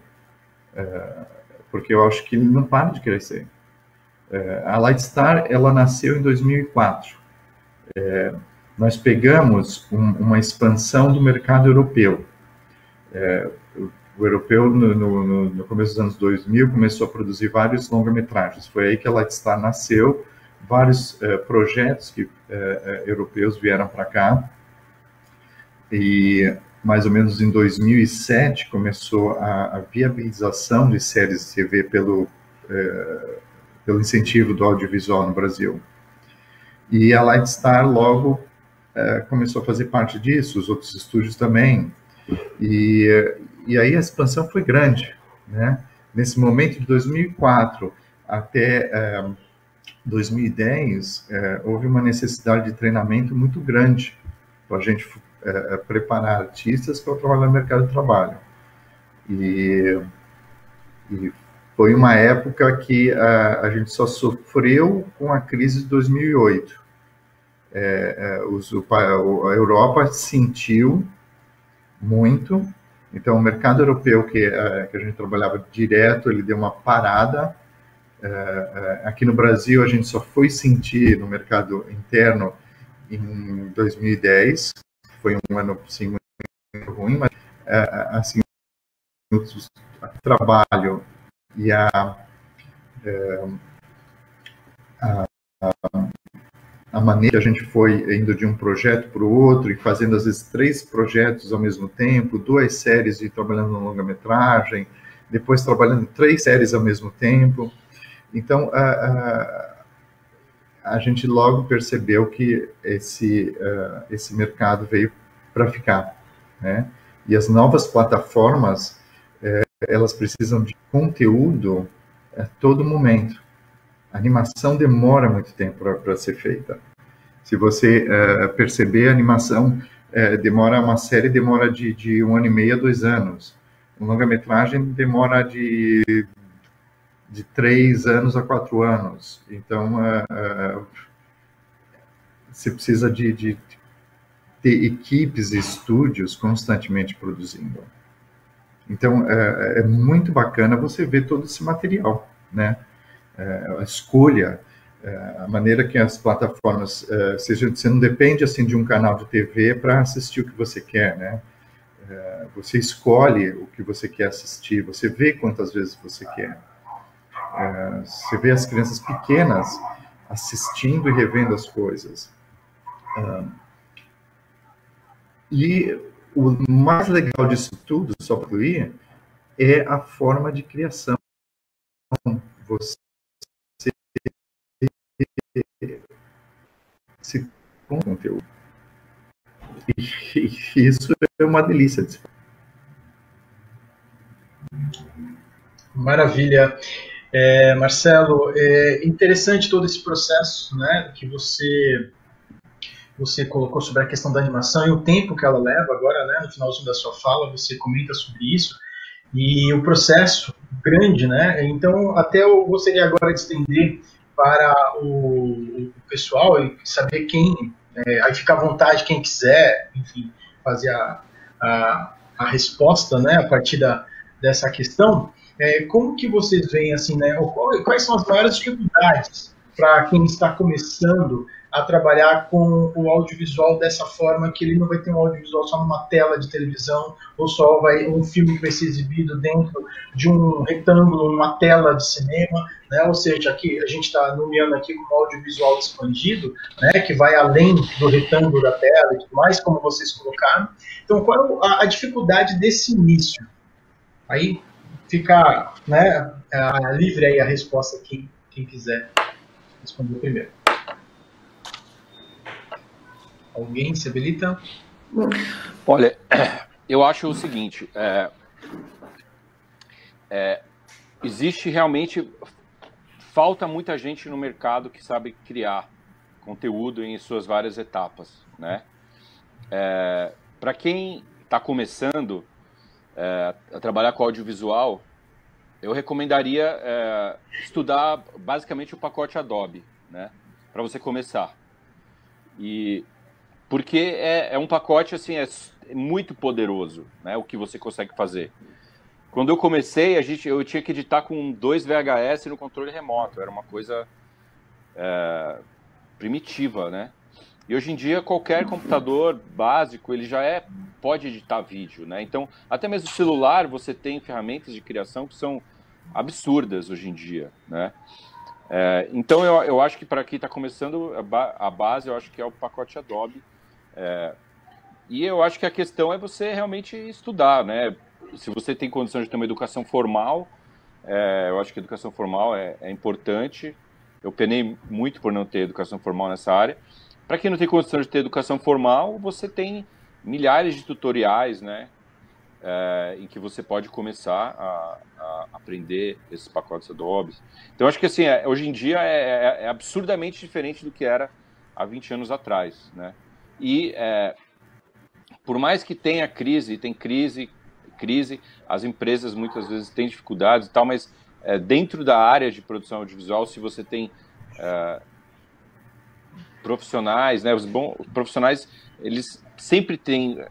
porque eu acho que ele não para de crescer. A Lightstar, ela nasceu em 2004. Nós pegamos uma expansão do mercado europeu. O europeu, no começo dos anos 2000, começou a produzir vários longa-metragens. Foi aí que a Lightstar nasceu. Vários projetos europeus vieram para cá. E, mais ou menos em 2007, começou a viabilização de séries de TV pelo incentivo do audiovisual no Brasil. E a Lightstar logo começou a fazer parte disso, os outros estúdios também. E aí a expansão foi grande, né? Nesse momento de 2004 até 2010, houve uma necessidade de treinamento muito grande para a gente preparar artistas para trabalhar no mercado de trabalho. E foi uma época que a gente só sofreu com a crise de 2008. A Europa sentiu muito, então o mercado europeu que a gente trabalhava direto, ele deu uma parada. Aqui no Brasil a gente só foi sentir no mercado interno em 2010, foi um ano assim, muito ruim, mas assim, o trabalho e a maneira que a gente foi indo de um projeto para o outro e fazendo às vezes 3 projetos ao mesmo tempo, 2 séries e trabalhando no longa-metragem, depois trabalhando 3 séries ao mesmo tempo. Então, a gente logo percebeu que esse mercado veio para ficar, né? E as novas plataformas, elas precisam de conteúdo a todo momento. A animação demora muito tempo para ser feita. Se você perceber, a animação uma série demora de 1 ano e meio a 2 anos. Uma longa-metragem demora de 3 anos a 4 anos. Então, você precisa de ter equipes e estúdios constantemente produzindo. Então, é muito bacana você ver todo esse material, né? A escolha, a maneira que as plataformas... você não depende assim, de um canal de TV para assistir o que você quer, né? Você escolhe o que você quer assistir, você vê quantas vezes você quer. Você vê as crianças pequenas assistindo e revendo as coisas. E o mais legal disso tudo, só para incluir, é a forma de criação. Você se com conteúdo. E isso é uma delícia de se fazer. Maravilha. Marcelo, interessante todo esse processo, né, que você colocou sobre a questão da animação e o tempo que ela leva agora, né, no finalzinho da sua fala, você comenta sobre isso, e o processo grande, né, então até eu gostaria agora de estender para o pessoal e saber quem, aí fica à vontade quem quiser, enfim, fazer a resposta, né, a partir dessa questão. Como que vocês veem, assim, né, quais são as maiores dificuldades para quem está começando a trabalhar com o audiovisual dessa forma, que ele não vai ter um audiovisual só numa tela de televisão, ou só um filme que vai ser exibido dentro de um retângulo, numa tela de cinema, né? Ou seja, aqui a gente está nomeando aqui como audiovisual expandido, né, que vai além do retângulo da tela e tudo mais, como vocês colocaram. Então, qual é a dificuldade desse início? Aí fica, né, livre aí a resposta aqui, quem quiser responder primeiro. Alguém se habilita? Olha, eu acho o seguinte, existe realmente, falta muita gente no mercado que sabe criar conteúdo em suas várias etapas, né? Para quem está começando a trabalhar com audiovisual, eu recomendaria estudar basicamente o pacote Adobe, né? Para você começar. Porque é um pacote assim, é muito poderoso, né, o que você consegue fazer. Quando eu comecei, eu tinha que editar com 2 VHS no controle remoto, era uma coisa primitiva, né? E hoje em dia qualquer computador básico ele já pode editar vídeo, né? Então até mesmo o celular você tem ferramentas de criação que são absurdas hoje em dia, né? Então eu acho que para quem está começando a base eu acho que é o pacote Adobe. E eu acho que a questão é você realmente estudar, né? Se você tem condição de ter uma educação formal, eu acho que a educação formal é importante. Eu penei muito por não ter educação formal nessa área. Para quem não tem condição de ter educação formal, você tem milhares de tutoriais, né? Em que você pode começar a aprender esses pacotes Adobe. Então, acho que assim, hoje em dia é absurdamente diferente do que era há 20 anos atrás, né? E por mais que tenha crise, as empresas muitas vezes têm dificuldades e tal, mas dentro da área de produção audiovisual, se você tem profissionais, né, os profissionais, eles sempre têm,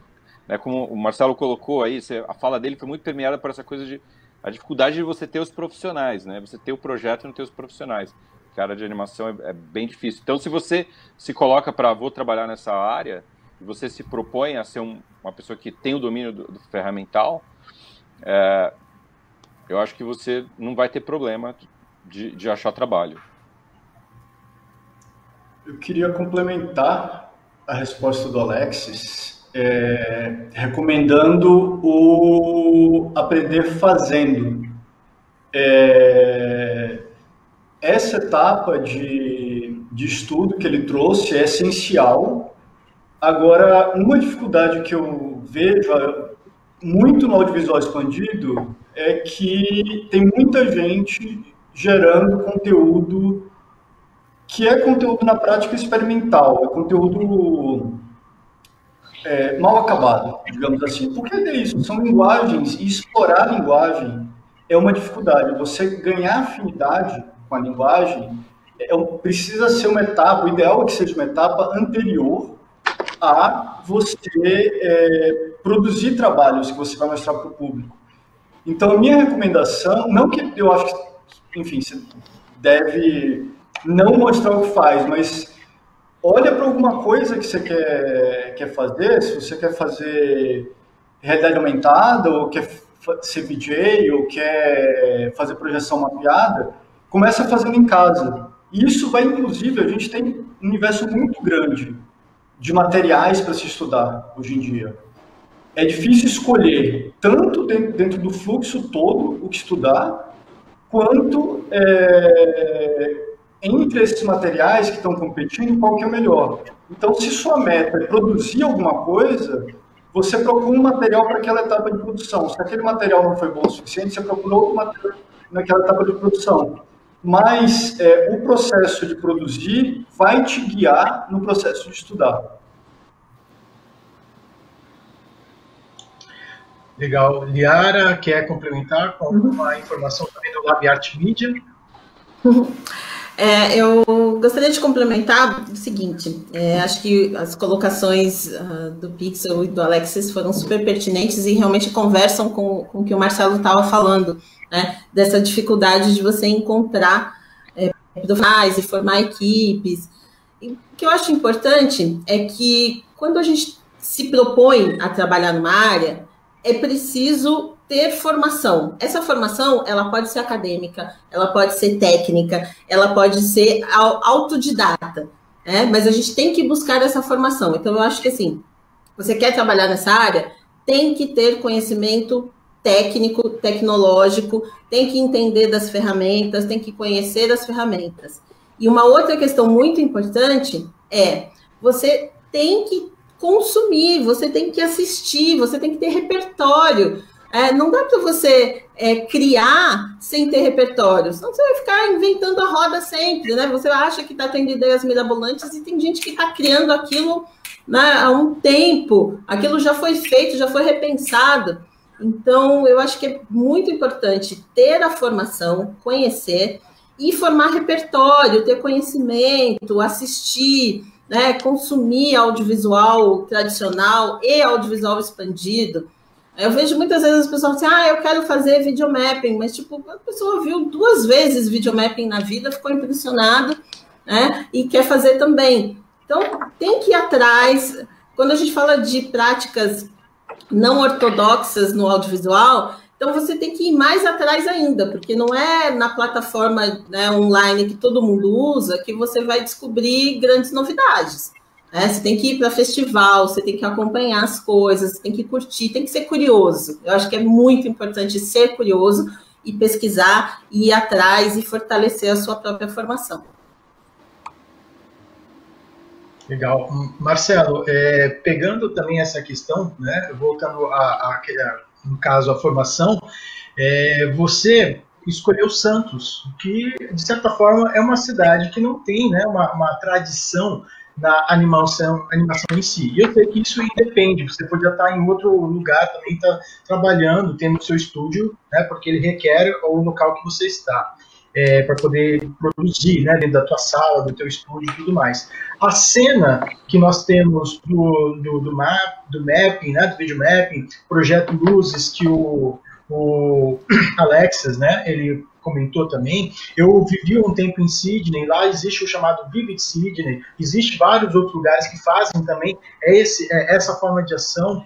né, como o Marcelo colocou aí, a fala dele foi muito permeada por essa coisa de a dificuldade de você ter os profissionais, né, você ter o projeto e não ter os profissionais. A área de animação é bem difícil. Então, se você se coloca para vou trabalhar nessa área, e você se propõe a ser uma pessoa que tem o domínio do ferramental, eu acho que você não vai ter problema de achar trabalho. Eu queria complementar a resposta do Alexis, recomendando o aprender fazendo. Essa etapa de estudo que ele trouxe é essencial. Agora, uma dificuldade que eu vejo muito no audiovisual expandido é que tem muita gente gerando conteúdo que é conteúdo na prática experimental, é conteúdo mal acabado, digamos assim. Por que é isso? São linguagens, e explorar a linguagem é uma dificuldade. Você ganhar afinidade com a linguagem precisa ser uma etapa, o ideal é que seja uma etapa anterior a você produzir trabalhos que você vai mostrar para o público. Então, a minha recomendação, não que eu acho que, enfim, você deve não mostrar o que faz, mas olha para alguma coisa que você quer fazer, se você quer fazer realidade aumentada, ou quer ser VJ, ou quer fazer projeção mapeada, começa fazendo em casa. E isso vai, inclusive, a gente tem um universo muito grande de materiais para se estudar hoje em dia. É difícil escolher, tanto dentro do fluxo todo, o que estudar, quanto entre esses materiais que estão competindo, qual que é o melhor. Então, se sua meta é produzir alguma coisa, você procura um material para aquela etapa de produção. Se aquele material não foi bom o suficiente, você procura outro material naquela etapa de produção. Mas o processo de produzir vai te guiar no processo de estudar. Legal. Liara, quer complementar com alguma informação também do Lab Art Media? Eu gostaria de complementar o seguinte, acho que as colocações do Pixel e do Alexis foram super pertinentes e realmente conversam com o que o Marcelo estava falando, né, dessa dificuldade de você encontrar profissionais e formar equipes. E o que eu acho importante é que quando a gente se propõe a trabalhar numa área, é preciso ter formação. Essa formação, ela pode ser acadêmica, ela pode ser técnica, ela pode ser autodidata, né? Mas a gente tem que buscar essa formação. Então, eu acho que, assim, você quer trabalhar nessa área, tem que ter conhecimento técnico, tecnológico, tem que entender das ferramentas, tem que conhecer as ferramentas. E uma outra questão muito importante você tem que consumir, você tem que assistir, você tem que ter repertório. Não dá para você criar sem ter repertório, senão você vai ficar inventando a roda sempre, né? Você acha que está tendo ideias mirabolantes e tem gente que está criando aquilo, né, há um tempo, aquilo já foi feito, já foi repensado. Então, eu acho que é muito importante ter a formação, conhecer e formar repertório, ter conhecimento, assistir, né, consumir audiovisual tradicional e audiovisual expandido. Eu vejo muitas vezes as pessoas assim, eu quero fazer videomapping, mas tipo, a pessoa viu 2 vezes videomapping na vida, ficou impressionada, né, e quer fazer também. Então, tem que ir atrás. Quando a gente fala de práticas não ortodoxas no audiovisual, então você tem que ir mais atrás ainda, porque não é na plataforma, né, online que todo mundo usa que você vai descobrir grandes novidades. Você tem que ir para festival, você tem que acompanhar as coisas, você tem que curtir, tem que ser curioso. Eu acho que é muito importante ser curioso e pesquisar, e ir atrás e fortalecer a sua própria formação. Legal. Marcelo, pegando também essa questão, né, voltando no caso, a formação, você escolheu Santos, que, de certa forma, é uma cidade que não tem, né, uma tradição na animação em si. E eu sei que isso independe, você podia estar em outro lugar também, tá trabalhando, tendo o seu estúdio, né, porque ele requer o local que você está, para poder produzir, né, dentro da tua sala, do teu estúdio e tudo mais. A cena que nós temos do mapping, né, do video mapping, projeto Luzes, que o Alexis, né, ele comentou também, eu vivi um tempo em Sydney, lá existe o chamado Vivid Sydney, existe vários outros lugares que fazem também essa forma de ação,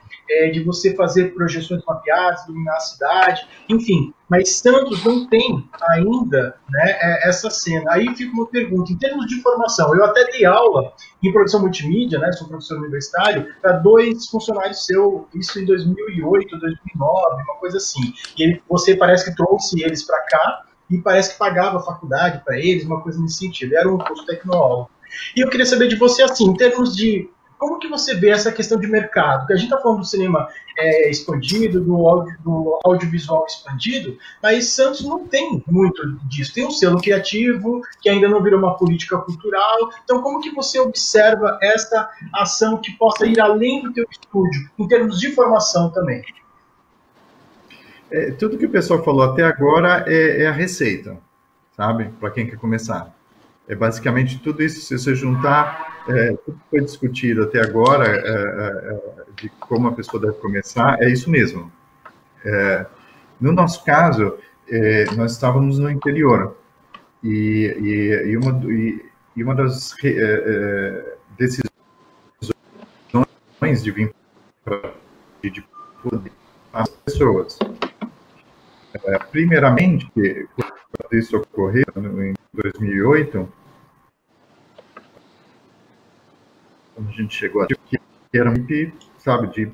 de você fazer projeções mapeadas, iluminar a cidade, enfim, mas Santos não tem ainda, né, essa cena. Aí fica uma pergunta, em termos de formação, eu até dei aula em produção multimídia, né, sou professor universitário, para 2 funcionários seus, isso em 2008, 2009, uma coisa assim, e você parece que trouxe eles para cá, e parece que pagava a faculdade para eles, uma coisa nesse sentido, era um curso tecnológico. E eu queria saber de você, assim, em termos de como que você vê essa questão de mercado? Porque a gente está falando do cinema expandido, do audiovisual expandido, mas Santos não tem muito disso. Tem um selo criativo, que ainda não virou uma política cultural. Então, como que você observa essa ação que possa ir além do teu estúdio, em termos de formação também? Tudo que o pessoal falou até agora é a receita, sabe? Para quem quer começar. É basicamente tudo isso, se você juntar tudo que foi discutido até agora, de como a pessoa deve começar, é isso mesmo. No nosso caso, nós estávamos no interior, e uma das decisões de vir para de poder as pessoas. Primeiramente, quando isso ocorreu em 2008, quando a gente chegou aqui, que era uma equipe, sabe, de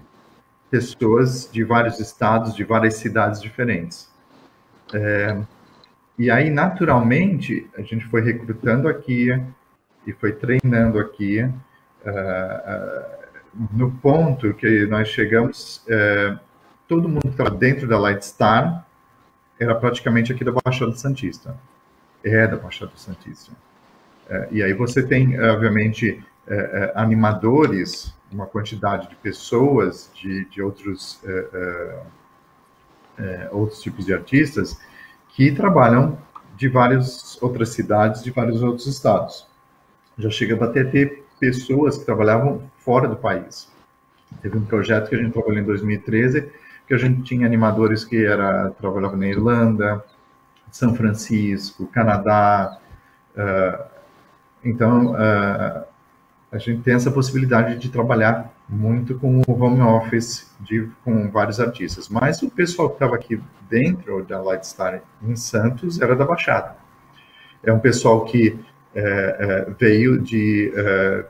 pessoas de vários estados, de várias cidades diferentes. E aí, naturalmente, a gente foi recrutando aqui e foi treinando aqui, no ponto que nós chegamos, todo mundo que estava dentro da Lightstar era praticamente aqui da Baixada Santista. Da Baixada Santista. E aí você tem, obviamente, animadores, uma quantidade de pessoas, de outros tipos de artistas, que trabalham de várias outras cidades, de vários outros estados. Já chega até ter pessoas que trabalhavam fora do país. Teve um projeto que a gente trabalhou em 2013, que a gente tinha animadores que trabalhavam na Irlanda, São Francisco, Canadá. Então, a gente tem essa possibilidade de trabalhar muito com o home office, com vários artistas. Mas o pessoal que estava aqui dentro da Lightstar em Santos era da Baixada. É um pessoal que veio de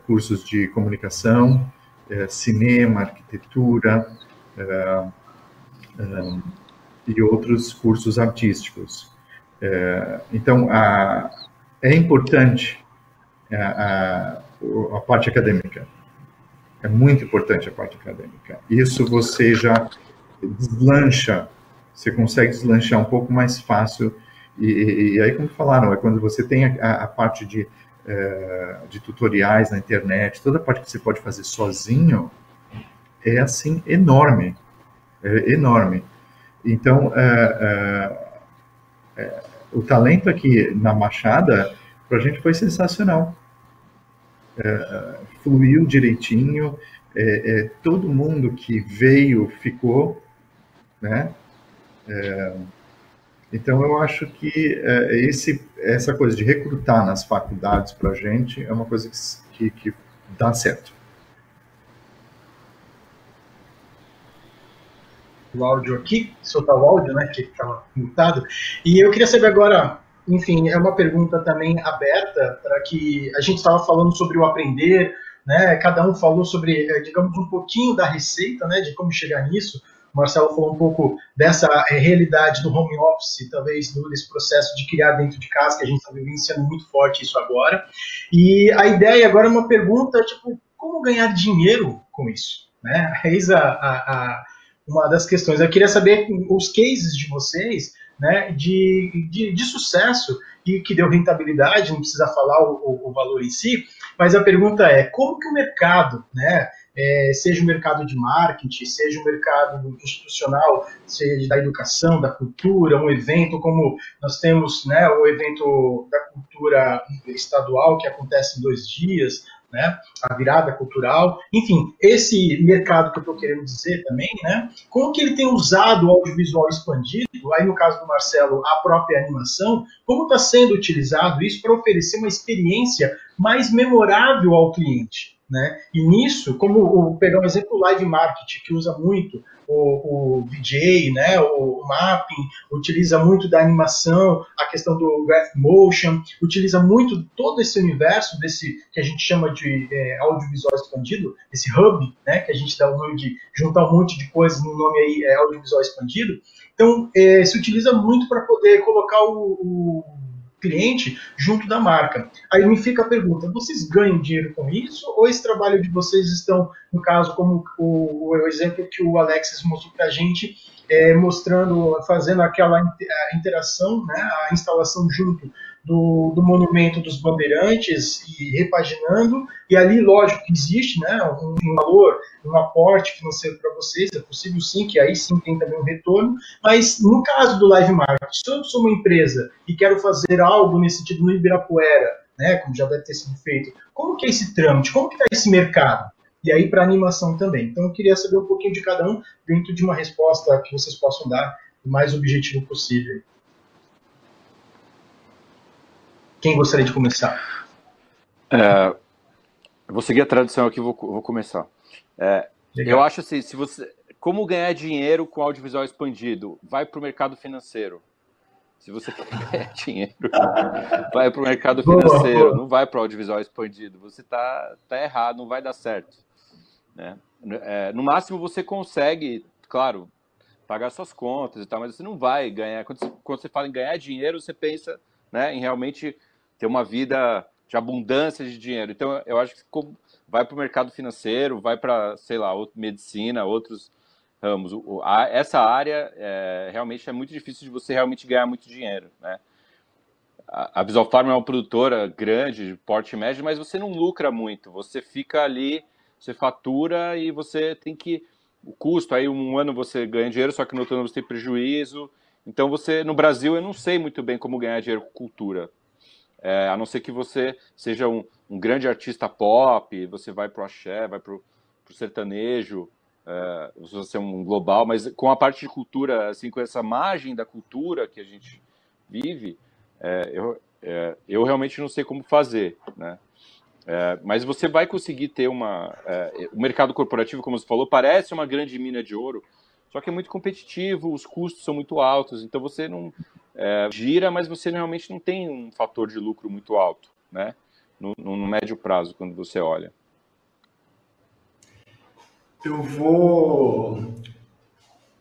cursos de comunicação, cinema, arquitetura, e outros cursos artísticos. Então, é importante a parte acadêmica. É muito importante a parte acadêmica. Isso você já deslancha, você consegue deslanchar um pouco mais fácil. E aí, como falaram, é quando você tem a parte de tutoriais na internet, toda a parte que você pode fazer sozinho, é assim, enorme. Enorme. Então, o talento aqui na Machada, para a gente foi sensacional. Fluiu direitinho, todo mundo que veio ficou, né? Então, eu acho que essa coisa de recrutar nas faculdades para a gente é uma coisa que dá certo. O áudio aqui, soltar o áudio, né, que estava mutado. E eu queria saber agora, enfim, é uma pergunta também aberta, para que a gente estava falando sobre o aprender, né, cada um falou sobre, digamos, um pouquinho da receita, né, de como chegar nisso. O Marcelo falou um pouco dessa realidade do home office, talvez desse processo de criar dentro de casa, que a gente está vivenciando muito forte isso agora. E a ideia agora é uma pergunta, tipo, como ganhar dinheiro com isso? Né? Eis uma das questões. Eu queria saber os cases de vocês, né, de sucesso e que deu rentabilidade, não precisa falar o valor em si, mas a pergunta é, como que o mercado, né, seja o mercado de marketing, seja o mercado institucional, seja da educação, da cultura, um evento como nós temos, né, o evento da cultura estadual, que acontece em 2 dias, né, a virada cultural, enfim, esse mercado que eu estou querendo dizer também, né, como que ele tem usado o audiovisual expandido, aí no caso do Marcelo, a própria animação, como está sendo utilizado isso para oferecer uma experiência mais memorável ao cliente, né? E nisso, como pegar um exemplo, o live marketing, que usa muito o VJ, né, o mapping, utiliza muito da animação, a questão do graphic motion, utiliza muito todo esse universo desse que a gente chama de audiovisual expandido, esse hub, né, que a gente dá o nome de juntar um monte de coisas no nome aí, audiovisual expandido. Então, se utiliza muito para poder colocar o cliente junto da marca. Aí me fica a pergunta, vocês ganham dinheiro com isso ou esse trabalho de vocês estão, no caso, como o exemplo que o Alexis mostrou para a gente, mostrando, fazendo aquela interação, né, a instalação junto do monumento dos bandeirantes e repaginando, e ali, lógico que existe, né, um valor, um aporte financeiro para vocês, é possível sim, que aí sim tem também um retorno, mas no caso do live marketing, se eu sou uma empresa e quero fazer algo nesse sentido no Ibirapuera, né, como já deve ter sido feito, como que é esse trâmite, como que está esse mercado? E aí para animação também. Então eu queria saber um pouquinho de cada um, dentro de uma resposta que vocês possam dar o mais objetivo possível. Quem gostaria de começar? Eu vou seguir a tradição aqui, vou começar. Eu acho assim, se você, como ganhar dinheiro com audiovisual expandido? Vai para o mercado financeiro. Se você quer ganhar dinheiro, vai para o mercado financeiro, não vai para o audiovisual expandido. Você tá errado, não vai dar certo. Né? No máximo você consegue, claro, pagar suas contas e tal, mas você não vai ganhar. Quando você fala em ganhar dinheiro, você pensa, né, em realmente ter uma vida de abundância de dinheiro. Então, eu acho que vai para o mercado financeiro, vai para, sei lá, medicina, outros ramos. Essa área realmente é muito difícil de você realmente ganhar muito dinheiro, né? A Visual Farm é uma produtora grande, de porte médio, mas você não lucra muito. Você fica ali, você fatura e você tem que... O custo, aí um ano você ganha dinheiro, só que no outro ano você tem prejuízo. Então, no Brasil, eu não sei muito bem como ganhar dinheiro com cultura. A não ser que você seja um grande artista pop, você vai pro axé, vai pro sertanejo, você é um global, mas com a parte de cultura, assim, com essa margem da cultura que a gente vive, eu realmente não sei como fazer, né? Mas você vai conseguir ter o mercado corporativo, como você falou, parece uma grande mina de ouro, só que é muito competitivo, os custos são muito altos, então você não gira, mas você realmente não tem um fator de lucro muito alto, né? No médio prazo, quando você olha. Eu vou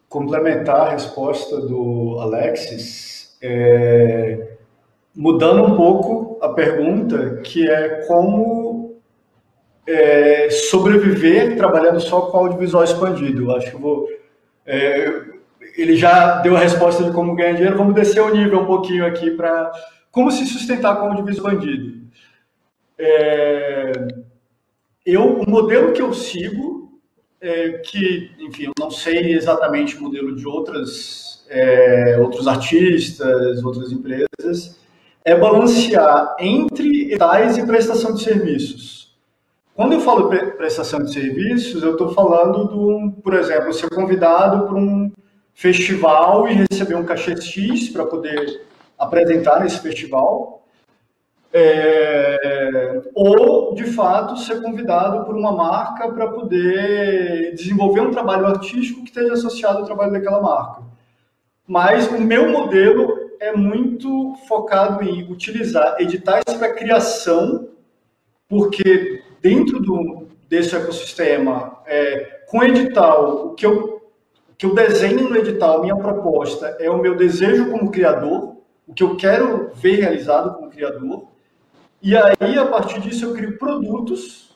complementar a resposta do Alexis, mudando um pouco a pergunta, que é como sobreviver trabalhando só com audiovisual expandido. Eu acho que ele já deu a resposta de como ganhar dinheiro, vamos descer o nível um pouquinho aqui para como se sustentar com o audiovisual expandido. O modelo que eu sigo, que, enfim, eu não sei exatamente o modelo de outros artistas, outras empresas, é balancear entre editais e prestação de serviços. Quando eu falo prestação de serviços, eu estou falando por exemplo, ser convidado para um festival e receber um cachê X para poder apresentar nesse festival, ou, de fato, ser convidado por uma marca para poder desenvolver um trabalho artístico que esteja associado ao trabalho daquela marca. Mas o meu modelo é muito focado em utilizar editais para criação, porque dentro desse ecossistema, com edital, o que eu desenho no edital, minha proposta é o meu desejo como criador, o que eu quero ver realizado como criador, e aí, a partir disso, eu crio produtos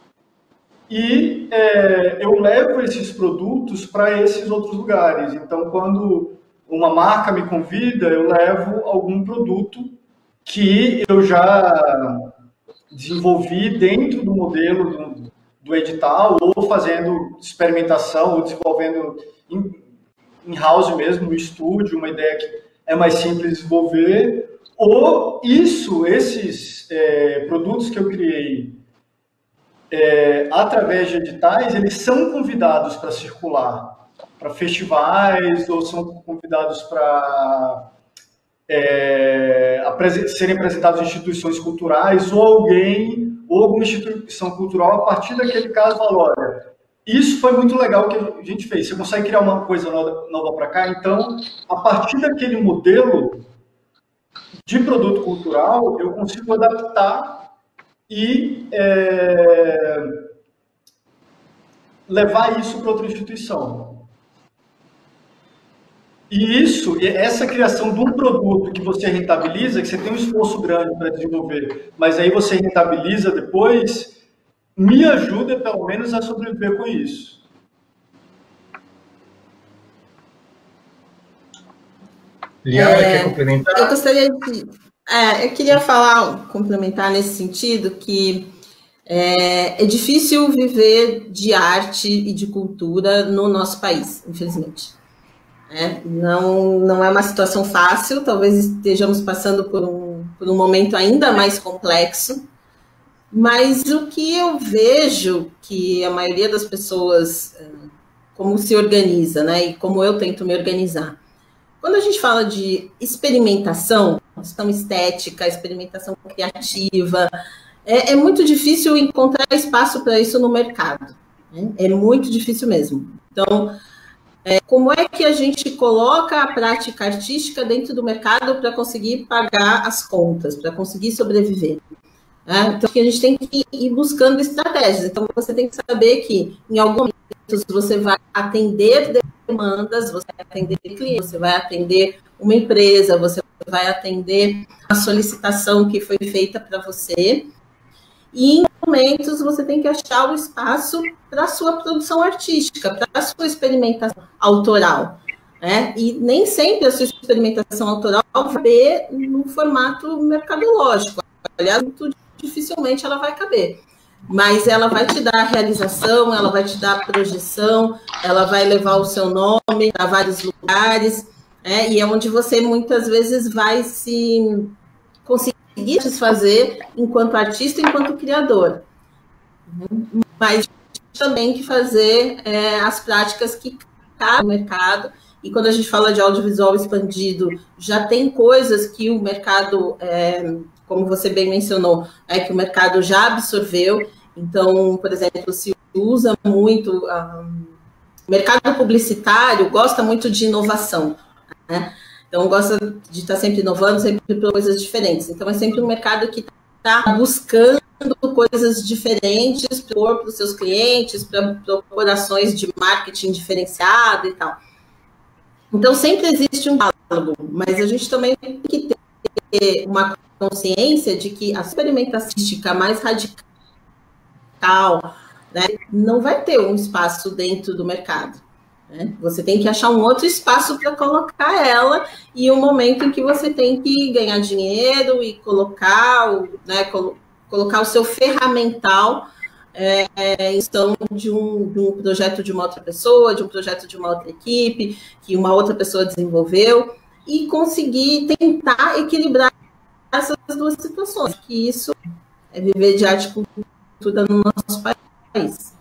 e eu levo esses produtos para esses outros lugares. Então, quando uma marca me convida, eu levo algum produto que eu já desenvolvi dentro do modelo do edital, ou fazendo experimentação, ou desenvolvendo in-house mesmo, no estúdio, uma ideia que é mais simples de desenvolver, ou esses produtos que eu criei através de editais, eles são convidados para circular para festivais, ou são convidados para serem apresentados em instituições culturais, ou alguma instituição cultural, a partir daquele caso, fala, olha, isso foi muito legal que a gente fez, você consegue criar uma coisa nova para cá, então, a partir daquele modelo de produto cultural, eu consigo adaptar e levar isso para outra instituição. E essa criação de um produto que você rentabiliza, que você tem um esforço grande para desenvolver, mas aí você rentabiliza depois, me ajuda, pelo menos, a sobreviver com isso. Liara, quer complementar? Eu gostaria de... eu queria complementar nesse sentido, que é difícil viver de arte e de cultura no nosso país, infelizmente. Não é uma situação fácil, talvez estejamos passando por um momento ainda mais complexo, mas o que eu vejo que a maioria das pessoas, como se organiza, né, e como eu tento me organizar. Quando a gente fala de experimentação, questão estética, experimentação criativa, é muito difícil encontrar espaço para isso no mercado, né? É muito difícil mesmo. Então, como é que a gente coloca a prática artística dentro do mercado para conseguir pagar as contas, para conseguir sobreviver? Então, a gente tem que ir buscando estratégias. Então, você tem que saber que, em alguns momentos, você vai atender demandas, você vai atender clientes, você vai atender uma empresa, você vai atender a solicitação que foi feita para você. E, em momentos, você tem que achar o espaço para a sua produção artística, para a sua experimentação autoral. E nem sempre a sua experimentação autoral vai caber no formato mercadológico. Aliás, muito dificilmente ela vai caber. Mas ela vai te dar a realização, ela vai te dar a projeção, ela vai levar o seu nome para vários lugares, e é onde você muitas vezes vai se conseguir desfazer enquanto artista, enquanto criador. Mas também que fazer as práticas que cabem no mercado. E quando a gente fala de audiovisual expandido, já tem coisas que o mercado, como você bem mencionou, que o mercado já absorveu. Então, por exemplo, se usa muito, o mercado publicitário gosta muito de inovação, né? Então, gosta de estar sempre inovando, sempre por coisas diferentes. Então, é sempre um mercado que está buscando coisas diferentes para os seus clientes, para propor ações de marketing diferenciado e tal. Então, sempre existe um diálogo, mas a gente também tem que ter uma consciência de que a experimentação artística mais radical, né, não vai ter um espaço dentro do mercado. Você tem que achar um outro espaço para colocar ela, e um momento em que você tem que ganhar dinheiro e colocar o seu ferramental em questão de um projeto de uma outra pessoa, de um projeto de uma outra equipe, que uma outra pessoa desenvolveu, e conseguir tentar equilibrar essas duas situações, que isso é viver de arte e cultura no nosso país.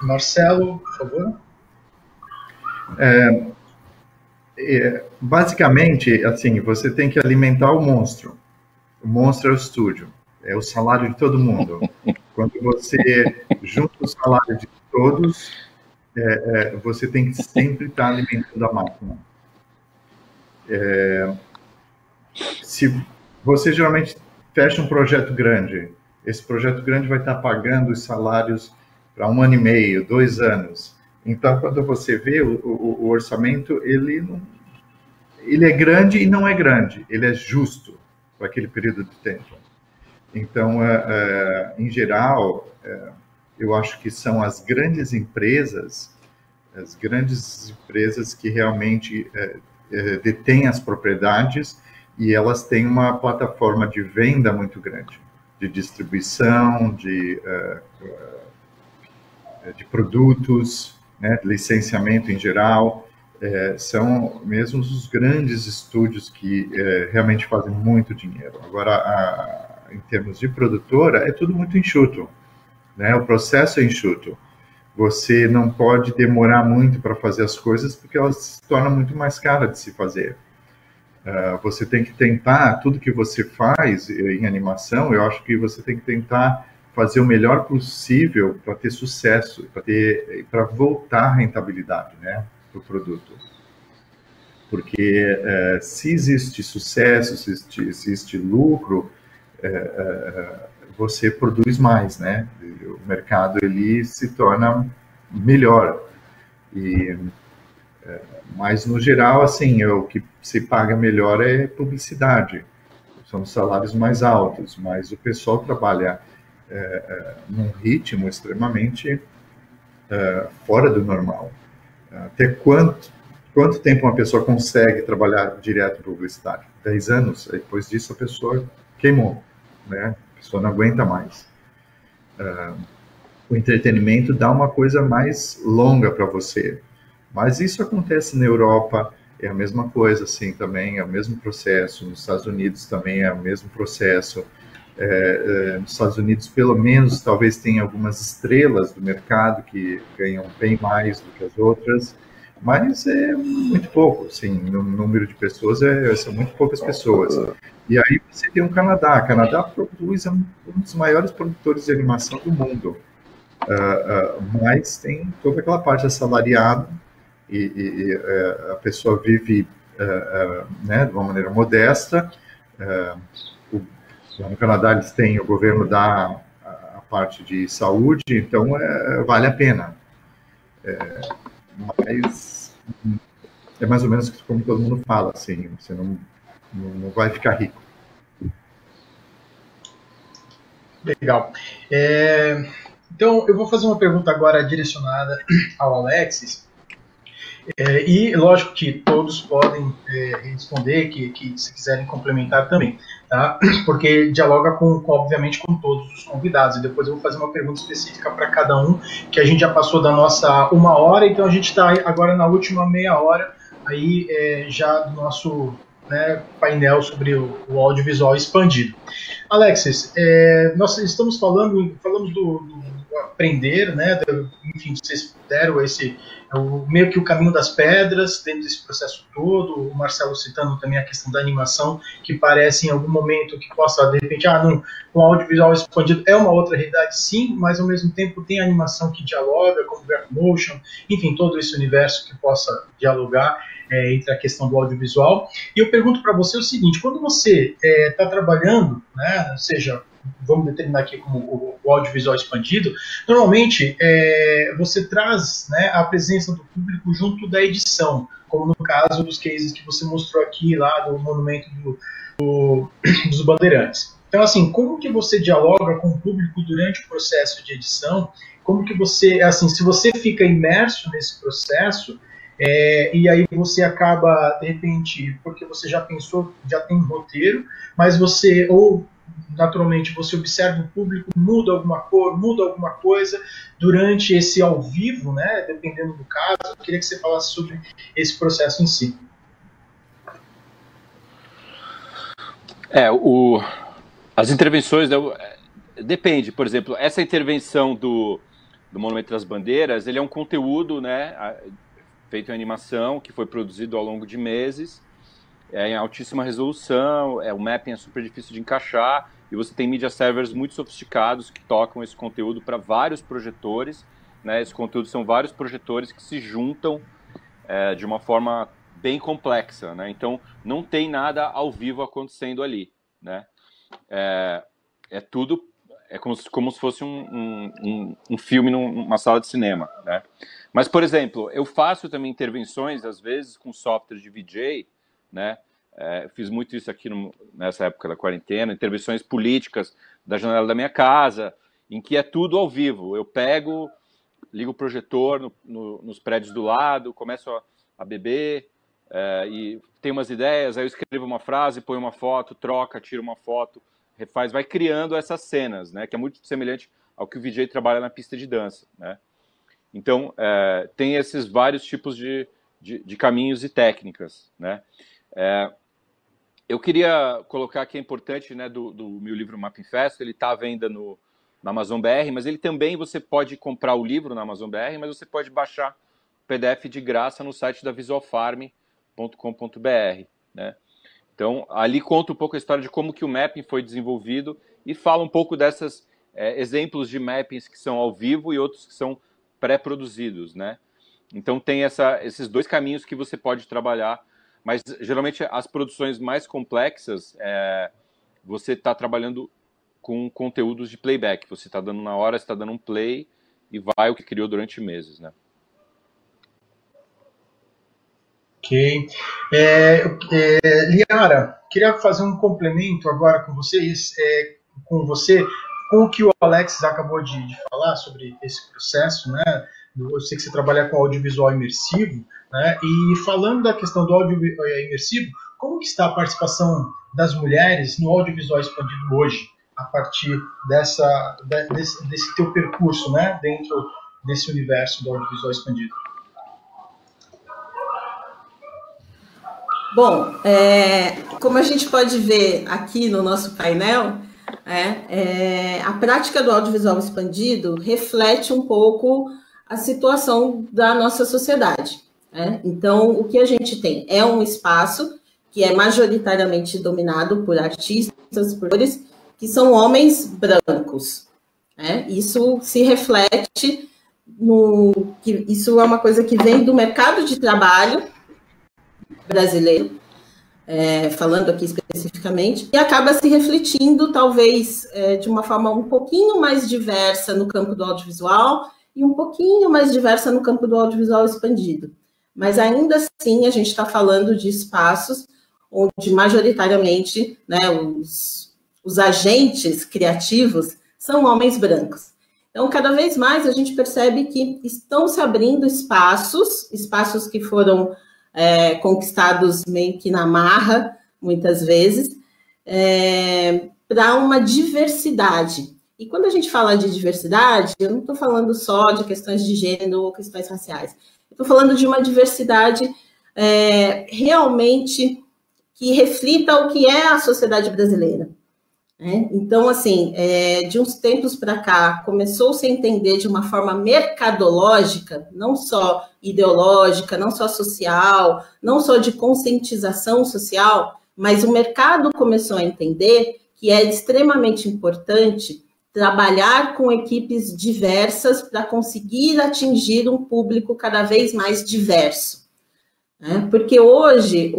Marcelo, por favor. Basicamente, assim, você tem que alimentar o monstro. O monstro é o estúdio, é o salário de todo mundo. Quando você junta o salário de todos, você tem que sempre estar alimentando a máquina. Se você geralmente fecha um projeto grande, esse projeto grande vai estar pagando os salários para 1 ano e meio, 2 anos. Então, quando você vê o orçamento, ele é grande e não é grande, ele é justo para aquele período de tempo. Então, em geral, eu acho que são as grandes empresas as grandes empresas que realmente detêm as propriedades e elas têm uma plataforma de venda muito grande, de distribuição, de produtos, né, de licenciamento em geral. São mesmo os grandes estúdios que realmente fazem muito dinheiro. Agora, em termos de produtora, é tudo muito enxuto, né? O processo é enxuto. Você não pode demorar muito para fazer as coisas porque elas se tornam muito mais caras de se fazer. Você tem que tentar, tudo que você faz em animação, eu acho que você tem que tentar fazer o melhor possível para ter sucesso, para voltar a rentabilidade, né, do produto. Porque se existe sucesso, se existe lucro, você produz mais, né? O mercado ele se torna melhor. Mas no geral, assim, o que se paga melhor é publicidade. São os salários mais altos, mas o pessoal trabalha num ritmo extremamente fora do normal. Até quanto tempo uma pessoa consegue trabalhar direto em publicidade? 10 anos, depois disso a pessoa queimou, né? A pessoa não aguenta mais. O entretenimento dá uma coisa mais longa para você, mas isso acontece na Europa, é a mesma coisa, assim, também é o mesmo processo, nos Estados Unidos também é o mesmo processo. Nos Estados Unidos, pelo menos, talvez tenha algumas estrelas do mercado que ganham bem mais do que as outras, mas é muito pouco, assim, no número de pessoas, são muito poucas pessoas. E aí você tem o Canadá. O Canadá produz um dos maiores produtores de animação do mundo, mas tem toda aquela parte assalariada e a pessoa vive né, de uma maneira modesta. No Canadá eles têm, o governo dá a parte de saúde, então vale a pena. Mas é mais ou menos como todo mundo fala, assim, você não vai ficar rico. Legal. Então, eu vou fazer uma pergunta agora direcionada ao Alexis. E lógico que todos podem responder, que se quiserem complementar também, tá? Porque dialoga obviamente com todos os convidados. E depois eu vou fazer uma pergunta específica para cada um, que a gente já passou da nossa 1 hora, então a gente está agora na última meia hora aí já do nosso, né, painel sobre o audiovisual expandido. Alexis, nós estamos falamos do aprender, né? Enfim, vocês deram meio que o caminho das pedras dentro desse processo todo. O Marcelo citando também a questão da animação, que parece em algum momento que possa, de repente, um audiovisual expandido é uma outra realidade, sim, mas ao mesmo tempo tem a animação que dialoga, como o Graph Motion, enfim, todo esse universo que possa dialogar entre a questão do audiovisual. E eu pergunto para você o seguinte: quando você está trabalhando, né, seja, vamos determinar aqui como o audiovisual expandido, normalmente você traz, né, a presença do público junto da edição, como no caso dos cases que você mostrou aqui lá do Monumento dos Bandeirantes. Então, assim, como que você dialoga com o público durante o processo de edição? Como que você, assim, se você fica imerso nesse processo, e aí você acaba, de repente, porque você já pensou, já tem um roteiro, mas você, ou naturalmente, você observa o público, muda alguma cor, muda alguma coisa durante esse ao vivo, né, dependendo do caso. Eu queria que você falasse sobre esse processo em si. As intervenções, depende. Por exemplo, essa intervenção do Monumento das Bandeiras, ele é um conteúdo, né, feito em animação, que foi produzido ao longo de meses, em altíssima resolução, o mapping é super difícil de encaixar, e você tem media servers muito sofisticados que tocam esse conteúdo para vários projetores, né? Esse conteúdo são vários projetores que se juntam de uma forma bem complexa, né? Então não tem nada ao vivo acontecendo ali, né? Tudo como se fosse um filme numa sala de cinema, né? Mas, por exemplo, eu faço também intervenções, às vezes, com software de VJ, né? Eu fiz muito isso aqui nessa época da quarentena, intervenções políticas da janela da minha casa, em que é tudo ao vivo. Eu pego ligo o projetor nos prédios do lado, começo a beber, e tem umas ideias, aí eu escrevo uma frase, ponho uma foto, troca, tiro uma foto, refaz, vai criando essas cenas, né? Que é muito semelhante ao que o VJ trabalha na pista de dança, né? Então, tem esses vários tipos de caminhos e técnicas, né? Eu queria colocar que é importante, né, do meu livro Mapping Fest, ele está à venda na Amazon BR, mas ele também, você pode comprar o livro na Amazon BR, mas você pode baixar o PDF de graça no site da visualfarm.com.br, né? Então, ali conta um pouco a história de como que o mapping foi desenvolvido e fala um pouco desses exemplos de mappings que são ao vivo e outros que são pré-produzidos, né? Então, tem esses dois caminhos que você pode trabalhar, mas geralmente as produções mais complexas, você está trabalhando com conteúdos de playback. Você está dando na hora, você está dando um play e vai o que criou durante meses, né? Ok. Liara, queria fazer um complemento agora com vocês, com o que o Alex acabou de falar sobre esse processo, né? Eu sei que você trabalha com audiovisual imersivo, né? E falando da questão do audiovisual imersivo, como que está a participação das mulheres no audiovisual expandido hoje, a partir desse teu percurso, né? Dentro desse universo do audiovisual expandido? Bom, como a gente pode ver aqui no nosso painel, a prática do audiovisual expandido reflete um pouco a situação da nossa sociedade. Então, o que a gente tem é um espaço que é majoritariamente dominado por artistas, por atores, que são homens brancos. Isso se reflete isso é uma coisa que vem do mercado de trabalho brasileiro, falando aqui especificamente, e acaba se refletindo, talvez, de uma forma um pouquinho mais diversa no campo do audiovisual e um pouquinho mais diversa no campo do audiovisual expandido. Mas, ainda assim, a gente está falando de espaços onde, majoritariamente, né, os agentes criativos são homens brancos. Então, cada vez mais, a gente percebe que estão se abrindo espaços que foram conquistados meio que na marra, muitas vezes, para uma diversidade. E quando a gente fala de diversidade, eu não estou falando só de questões de gênero ou questões raciais. Estou falando de uma diversidade realmente que reflita o que é a sociedade brasileira. Então, assim, de uns tempos para cá, começou-se a entender de uma forma mercadológica, não só ideológica, não só social, não só de conscientização social, mas o mercado começou a entender que é extremamente importante trabalhar com equipes diversas para conseguir atingir um público cada vez mais diverso. Porque hoje,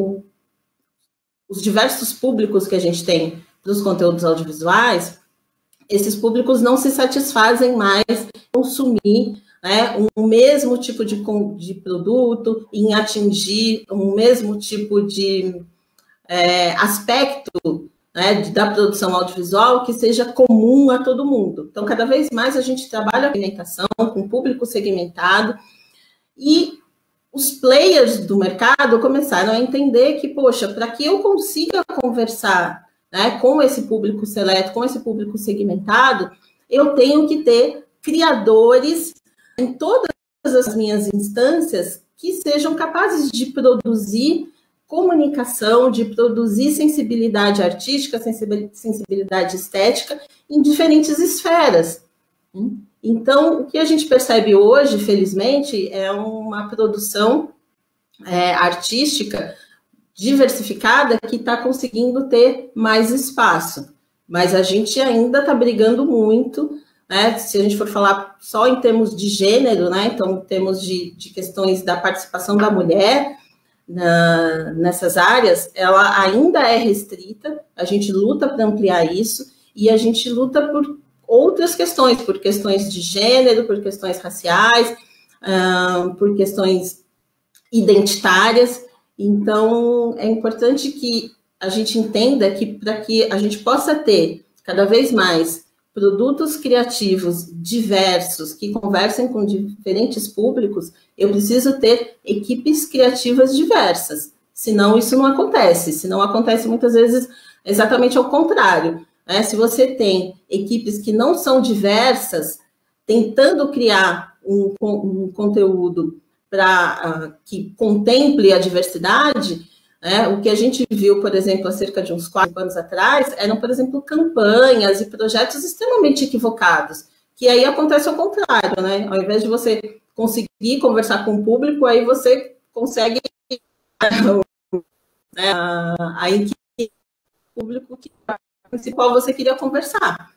os diversos públicos que a gente tem dos conteúdos audiovisuais, esses públicos não se satisfazem mais em consumir um mesmo tipo de produto, em atingir um mesmo tipo de aspecto da produção audiovisual que seja comum a todo mundo. Então, cada vez mais a gente trabalha a segmentação, com público segmentado, e os players do mercado começaram a entender que, poxa, para que eu consiga conversar com esse público seleto, com esse público segmentado, eu tenho que ter criadores em todas as minhas instâncias que sejam capazes de produzir comunicação, de produzir sensibilidade artística, sensibilidade estética em diferentes esferas. Então, o que a gente percebe hoje, felizmente, é uma produção artística diversificada que está conseguindo ter mais espaço. Mas a gente ainda está brigando muito, se a gente for falar só em termos de gênero, então, em termos de questões da participação da mulher nessas áreas, ela ainda é restrita, a gente luta para ampliar isso, e a gente luta por outras questões, por questões de gênero, por questões raciais, por questões identitárias. Então, é importante que a gente entenda que, para que a gente possa ter cada vez mais produtos criativos diversos que conversem com diferentes públicos, eu preciso ter equipes criativas diversas. Senão isso não acontece. Senão acontece muitas vezes exatamente ao contrário. Né? Se você tem equipes que não são diversas, tentando criar um conteúdo que contemple a diversidade, né? O que a gente viu, por exemplo, há cerca de uns 4 anos atrás, eram, por exemplo, campanhas e projetos extremamente equivocados, que aí acontece ao contrário, né? Ao invés de você conseguir conversar com o público, aí você consegue aí que o público principal você queria conversar.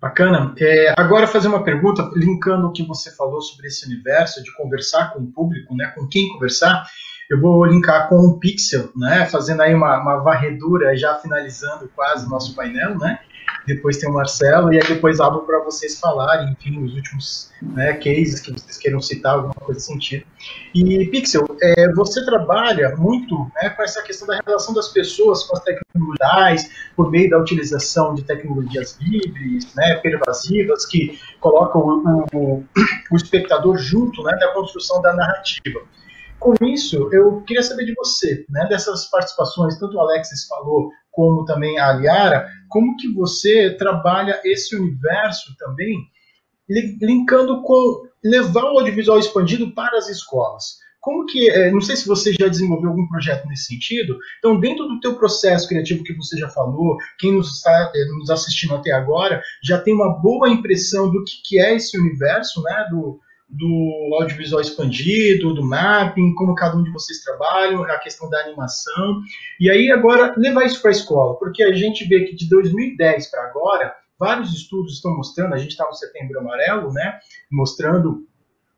Bacana. Agora fazer uma pergunta, linkando o que você falou sobre esse universo de conversar com o público, né, com quem conversar, eu vou linkar com o Pixel, né, fazendo aí uma varredura, já finalizando quase o nosso painel, né, depois tem o Marcelo, e aí depois abro para vocês falarem, enfim, os últimos, né, cases que vocês queiram citar, alguma coisa desse sentido. E, Pixel, você trabalha muito, né, com essa questão da relação das pessoas com as tecnologias, por meio da utilização de tecnologias livres, né, pervasivas, que colocam o espectador junto, né, da construção da narrativa. Com isso, eu queria saber de você, né, dessas participações, tanto o Alexis falou, como também a Liara, como que você trabalha esse universo também, linkando com levar o audiovisual expandido para as escolas. Como que, não sei se você já desenvolveu algum projeto nesse sentido, então dentro do teu processo criativo que você já falou, quem nos está nos assistindo até agora, já tem uma boa impressão do que é esse universo, né, do audiovisual expandido, do mapping, como cada um de vocês trabalham, a questão da animação, e aí agora levar isso para a escola, porque a gente vê que de 2010 para agora, vários estudos estão mostrando, a gente está no Setembro Amarelo, né, mostrando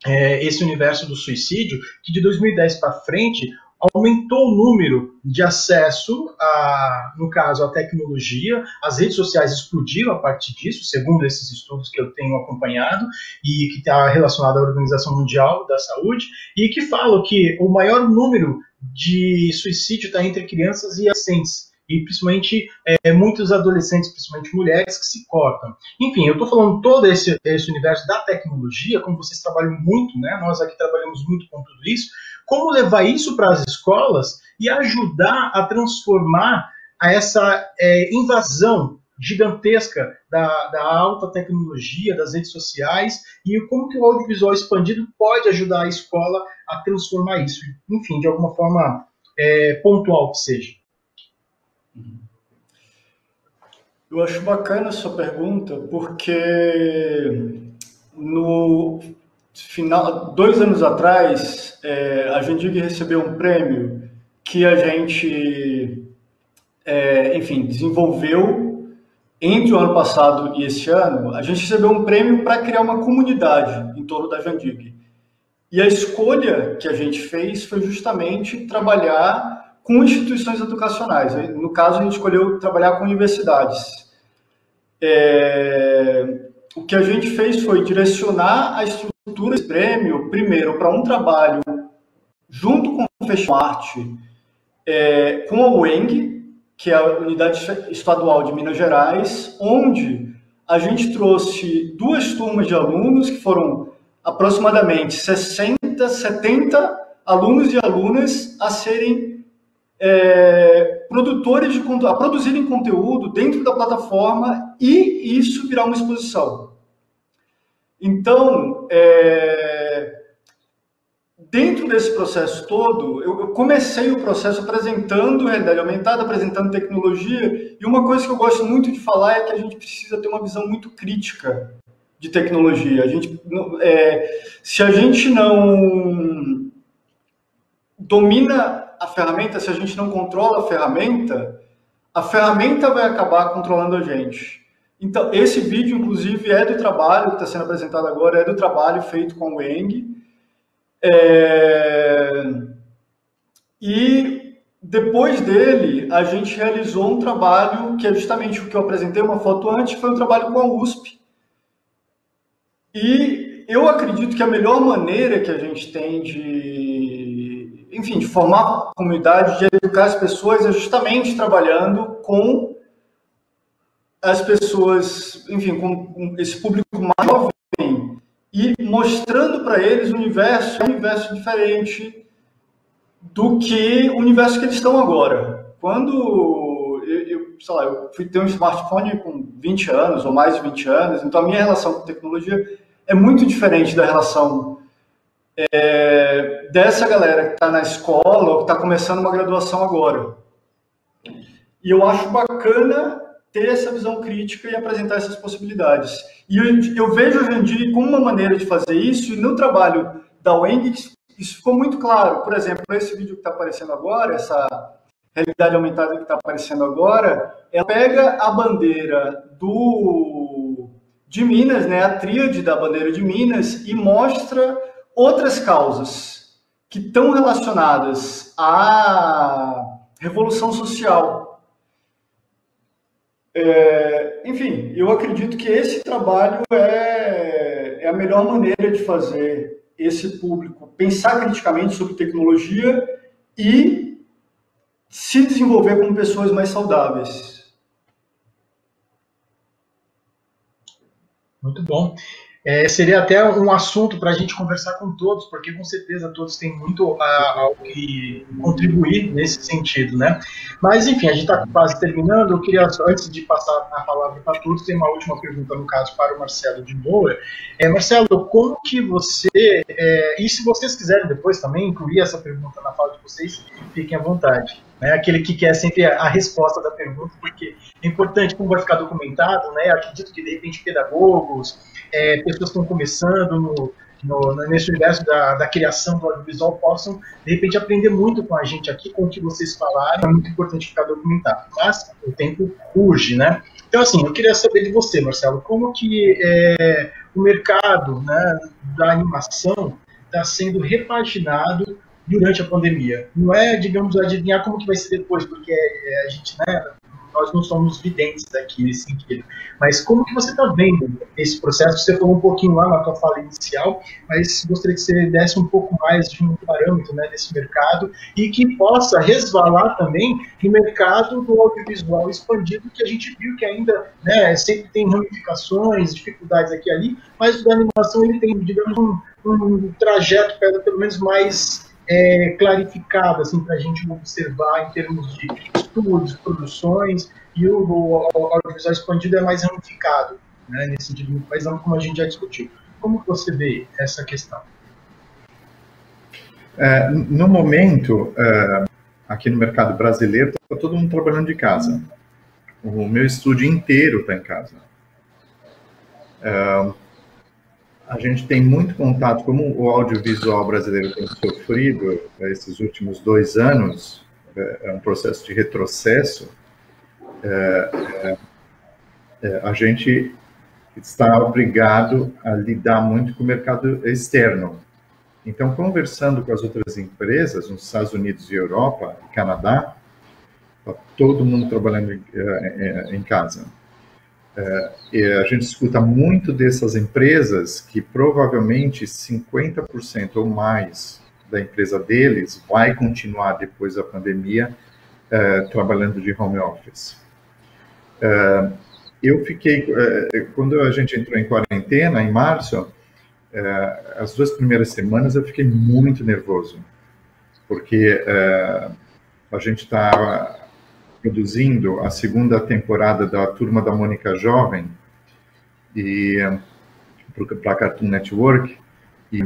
esse universo do suicídio, que de 2010 para frente aumentou o número de acesso no caso, à tecnologia, as redes sociais explodiram a partir disso, segundo esses estudos que eu tenho acompanhado, e que está relacionado à Organização Mundial da Saúde, e que falam que o maior número de suicídio está entre crianças e adolescentes, e principalmente muitos adolescentes, principalmente mulheres, que se cortam. Enfim, eu estou falando todo esse universo da tecnologia, como vocês trabalham muito, né? Nós aqui trabalhamos muito com tudo isso, como levar isso para as escolas e ajudar a transformar essa invasão gigantesca da alta tecnologia, das redes sociais, e como que o audiovisual expandido pode ajudar a escola a transformar isso, enfim, de alguma forma pontual que seja. Eu acho bacana a sua pergunta, porque no final, 2 anos atrás, a Jandig recebeu um prêmio que a gente, enfim, desenvolveu entre o ano passado e esse ano. A gente recebeu um prêmio para criar uma comunidade em torno da Jandig. E a escolha que a gente fez foi justamente trabalhar com instituições educacionais. No caso, a gente escolheu trabalhar com universidades. O que a gente fez foi direcionar a estrutura desse prêmio, primeiro, para um trabalho junto com o Festival Arte, com a UENG, que é a Unidade Estadual de Minas Gerais, onde a gente trouxe 2 turmas de alunos, que foram aproximadamente 60, 70 alunos e alunas a serem produtores de conteúdo, a produzirem conteúdo dentro da plataforma e isso virar uma exposição. Então, dentro desse processo todo, eu comecei o processo apresentando realidade aumentada, apresentando tecnologia, e uma coisa que eu gosto muito de falar é que a gente precisa ter uma visão muito crítica de tecnologia. Se a gente não domina a ferramenta, se a gente não controla a ferramenta vai acabar controlando a gente. Então, esse vídeo, inclusive, é do trabalho que está sendo apresentado agora, é do trabalho feito com o Eng. E depois dele, a gente realizou um trabalho que é justamente o que eu apresentei, uma foto antes, foi um trabalho com a USP. E eu acredito que a melhor maneira que a gente tem de formar a comunidade, de educar as pessoas, é justamente trabalhando com as pessoas, enfim, com esse público mais jovem e mostrando para eles um universo diferente do que o universo que eles estão agora. Quando sei lá, eu fui ter um smartphone com 20 anos ou mais de 20 anos, então a minha relação com tecnologia é muito diferente da relação dessa galera que está na escola ou que está começando uma graduação agora. E eu acho bacana ter essa visão crítica e apresentar essas possibilidades. E eu vejo hoje em dia como uma maneira de fazer isso, e no trabalho da Wengix, isso ficou muito claro. Por exemplo, esse vídeo que está aparecendo agora, essa realidade aumentada que está aparecendo agora, ela pega a bandeira de Minas, né, a tríade da bandeira de Minas, e mostra outras causas que estão relacionadas à revolução social. Enfim, eu acredito que esse trabalho é a melhor maneira de fazer esse público pensar criticamente sobre tecnologia e se desenvolver como pessoas mais saudáveis. Muito bom. Seria até um assunto para a gente conversar com todos, porque com certeza todos têm muito a que contribuir nesse sentido, né? Mas, enfim, a gente está quase terminando. Eu queria, antes de passar a palavra para todos, ter uma última pergunta, no caso, para o Marcelo de Moura. Marcelo, como que você, e se vocês quiserem depois também incluir essa pergunta na fala de vocês, fiquem à vontade. Aquele que quer sempre a resposta da pergunta, porque é importante, como vai ficar documentado, né? Acredito que, de repente, pedagogos, pessoas que estão começando nesse universo da criação do audiovisual possam, de repente, aprender muito com a gente aqui, com o que vocês falaram. É muito importante ficar documentado. Mas o tempo urge, né? Então, assim, eu queria saber de você, Marcelo, como que o mercado, né, da animação está sendo repaginado durante a pandemia. Não é, digamos, adivinhar como que vai ser depois, porque a gente, né, nós não somos videntes aqui nesse sentido. Mas como que você está vendo esse processo? Você falou um pouquinho lá na tua fala inicial, mas gostaria que você desse um pouco mais de um parâmetro, né, desse mercado e que possa resvalar também no mercado do audiovisual expandido, que a gente viu que ainda, né, sempre tem ramificações, dificuldades aqui e ali, mas o da animação ele tem, digamos, um trajeto pelo menos mais clarificado, assim, para a gente observar em termos de estudos, produções, e o audiovisual expandido é mais ramificado, né, nesse sentido muito mais amplo, como a gente já discutiu. Como que você vê essa questão? No momento, aqui no mercado brasileiro, está todo mundo trabalhando de casa. O meu estúdio inteiro está em casa. A gente tem muito contato, como o audiovisual brasileiro tem sofrido esses últimos 2 anos, é um processo de retrocesso, a gente está obrigado a lidar muito com o mercado externo. Então, conversando com as outras empresas, nos Estados Unidos e Europa, e Canadá, está todo mundo trabalhando em casa. A gente escuta muito dessas empresas que provavelmente 50% ou mais da empresa deles vai continuar depois da pandemia trabalhando de home office. Eu fiquei, quando a gente entrou em quarentena, em março, as 2 primeiras semanas eu fiquei muito nervoso, porque a gente está produzindo a 2ª temporada da Turma da Mônica Jovem para a Cartoon Network, e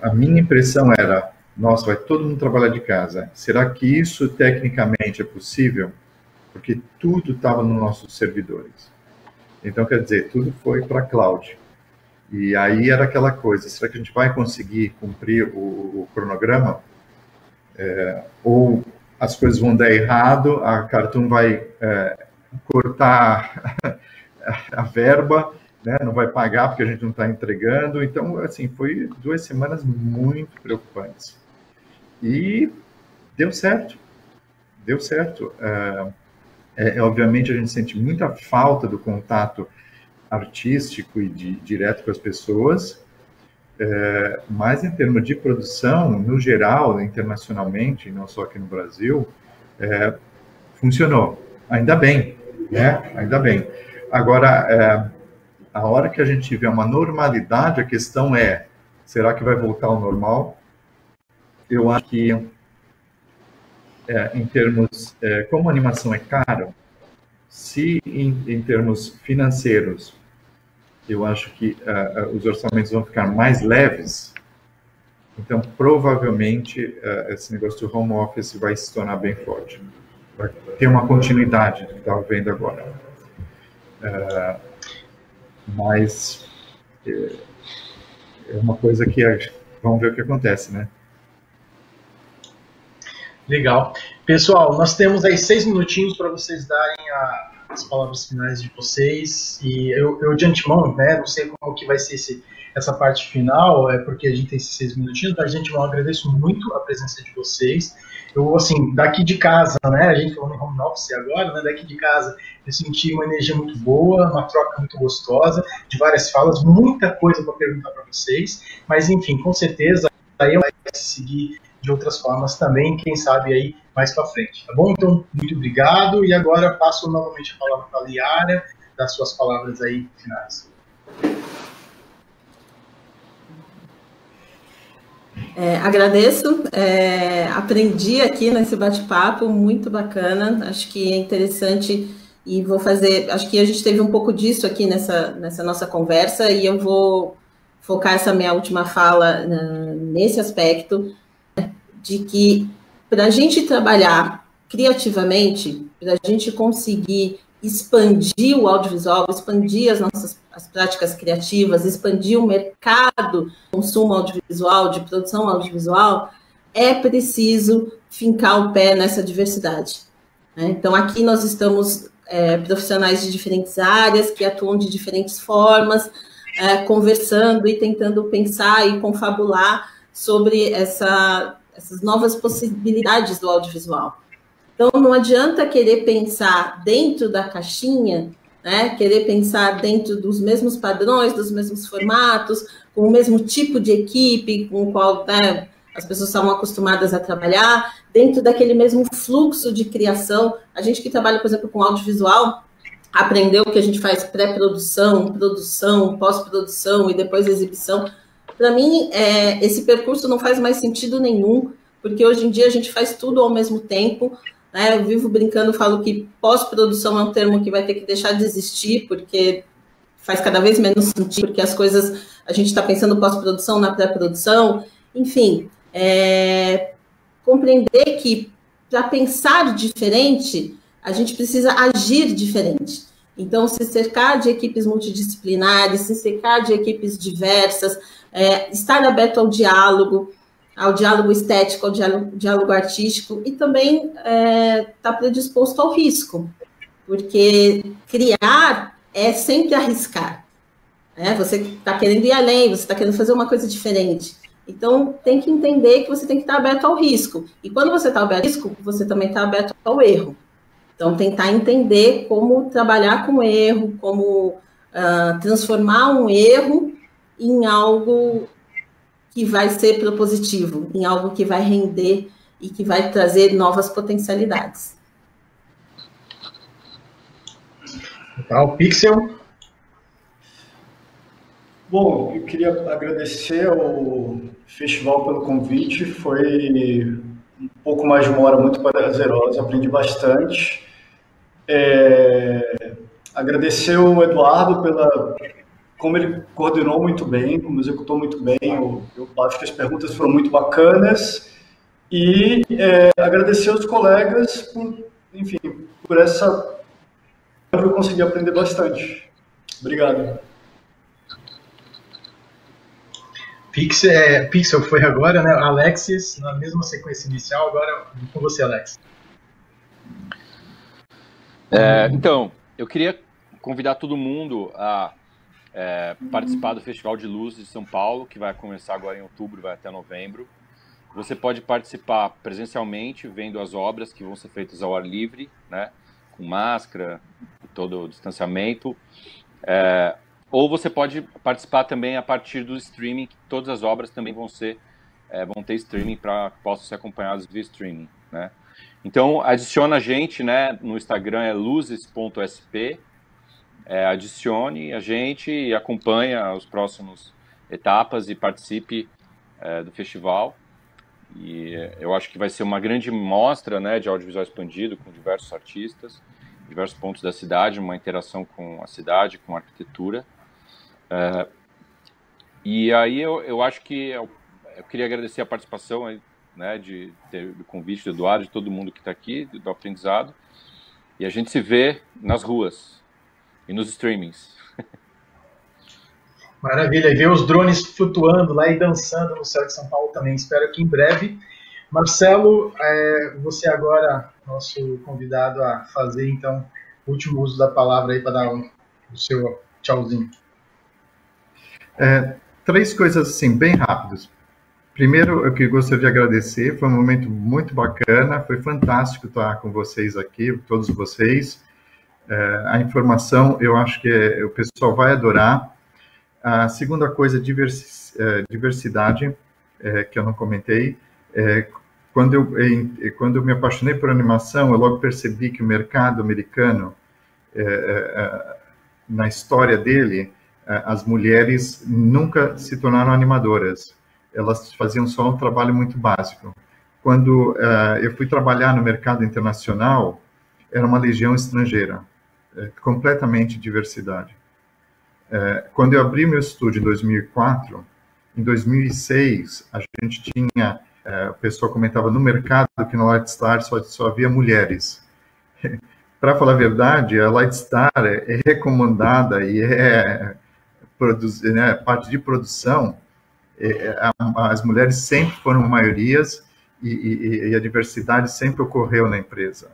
a minha impressão era, nossa, vai todo mundo trabalhar de casa. Será que isso tecnicamente é possível? Porque tudo estava nos nossos servidores. Então, quer dizer, tudo foi para a cloud. E aí era aquela coisa, será que a gente vai conseguir cumprir o cronograma? Ou as coisas vão dar errado, a Cartoon vai cortar a verba, né, não vai pagar porque a gente não está entregando. Então, assim, foi 2 semanas muito preocupantes. E deu certo. Deu certo. Obviamente, a gente sente muita falta do contato artístico e direto com as pessoas, mas em termos de produção, no geral, internacionalmente, não só aqui no Brasil, funcionou. Ainda bem, né? Ainda bem. Agora, a hora que a gente tiver uma normalidade, a questão é, será que vai voltar ao normal? Eu acho que, em termos, como a animação é cara, se em termos financeiros, eu acho que os orçamentos vão ficar mais leves, então provavelmente esse negócio de home office vai se tornar bem forte. Vai ter uma continuidade do que estava vendo agora. Mas é uma coisa que vamos ver o que acontece, né? Legal. Pessoal, nós temos aí 6 minutinhos para vocês darem as palavras finais de vocês. E eu de antemão, né, não sei como que vai ser essa parte final, porque a gente tem esses 6 minutinhos, mas de antemão agradeço muito a presença de vocês. Eu, assim, daqui de casa, né, a gente falando em home office agora, né, daqui de casa eu senti uma energia muito boa, uma troca muito gostosa, de várias falas, muita coisa para perguntar para vocês, mas enfim, com certeza aí eu vou seguir de outras formas também, quem sabe aí mais para frente, tá bom? Então, muito obrigado, e agora passo novamente a palavra para a Liara, das suas palavras aí finais. Agradeço, aprendi aqui nesse bate-papo, muito bacana, acho que é interessante e vou fazer, acho que a gente teve um pouco disso aqui nessa nossa conversa e eu vou focar essa minha última fala nesse aspecto de que para a gente trabalhar criativamente, para a gente conseguir expandir o audiovisual, expandir as práticas criativas, expandir o mercado de consumo audiovisual, de produção audiovisual, é preciso fincar o pé nessa diversidade. Né? Então, aqui nós estamos profissionais de diferentes áreas, que atuam de diferentes formas, conversando e tentando pensar e confabular sobre essas novas possibilidades do audiovisual. Então, não adianta querer pensar dentro da caixinha, né, querer pensar dentro dos mesmos padrões, dos mesmos formatos, com o mesmo tipo de equipe com o qual, né, as pessoas estavam acostumadas a trabalhar, dentro daquele mesmo fluxo de criação. A gente que trabalha, por exemplo, com audiovisual, aprendeu que a gente faz pré-produção, produção, pós-produção e depois exibição. Para mim, esse percurso não faz mais sentido nenhum, porque hoje em dia a gente faz tudo ao mesmo tempo. Né? Eu vivo brincando, falo que pós-produção é um termo que vai ter que deixar de existir, porque faz cada vez menos sentido, porque as coisas, a gente está pensando pós-produção na pré-produção, enfim, compreender que para pensar diferente, a gente precisa agir diferente. Então, se cercar de equipes multidisciplinares, se cercar de equipes diversas, estar aberto ao diálogo estético, ao diálogo artístico, e também estar predisposto ao risco, porque criar é sempre arriscar. Né? Você está querendo ir além, você está querendo fazer uma coisa diferente. Então, tem que entender que você tem que estar aberto ao risco. E quando você está aberto ao risco, você também está aberto ao erro. Então, tentar entender como trabalhar com erro, como transformar um erro em algo que vai ser propositivo, em algo que vai render e que vai trazer novas potencialidades. Tá, o Pixel. Bom, eu queria agradecer ao festival pelo convite, foi um pouco mais de uma hora muito prazerosa, aprendi bastante. Agradecer ao Eduardo como ele coordenou muito bem, como executou muito bem, eu acho que as perguntas foram muito bacanas, e agradecer aos colegas por essa... Eu consegui aprender bastante. Obrigado. Pixel foi agora, né? Alexis, na mesma sequência inicial, agora com você, Alex. Então, eu queria convidar todo mundo a participar do Festival de Luz de São Paulo, que vai começar agora em outubro, vai até novembro. Você pode participar presencialmente, vendo as obras que vão ser feitas ao ar livre, né? Com máscara, todo o distanciamento. Ou você pode participar também a partir do streaming, que todas as obras também vão ter streaming para que possam ser acompanhadas via streaming. né? Então, adiciona a gente, né, no Instagram, é luzes.sp, adicione a gente e acompanha as próximas etapas e participe do festival. E eu acho que vai ser uma grande mostra, né, de audiovisual expandido, com diversos artistas, diversos pontos da cidade, uma interação com a cidade, com a arquitetura. E aí eu acho que eu queria agradecer a participação, né, do convite do Eduardo, de todo mundo que está aqui, do aprendizado. E a gente se vê nas ruas e nos streamings. Maravilha, e ver os drones flutuando lá e dançando no céu de São Paulo também. Espero que em breve. Marcelo, você agora, nosso convidado a fazer, então, o último uso da palavra aí para dar o seu tchauzinho. 3 coisas, assim, bem rápidas. Primeiro, eu que gostaria de agradecer, foi um momento muito bacana, foi fantástico estar com vocês aqui, todos vocês. A informação, eu acho que o pessoal vai adorar. A segunda coisa, diversidade, que eu não comentei. Quando eu me apaixonei por animação, eu logo percebi que o mercado americano, na história dele, as mulheres nunca se tornaram animadoras. Elas faziam só um trabalho muito básico. Quando eu fui trabalhar no mercado internacional, era uma legião estrangeira, completamente diversidade. Quando eu abri meu estúdio em 2004, em 2006, a gente tinha, o pessoal comentava no mercado que na Lightstar só havia mulheres. Para falar a verdade, a Lightstar é recomendada e parte de produção. As mulheres sempre foram maiorias e a diversidade sempre ocorreu na empresa.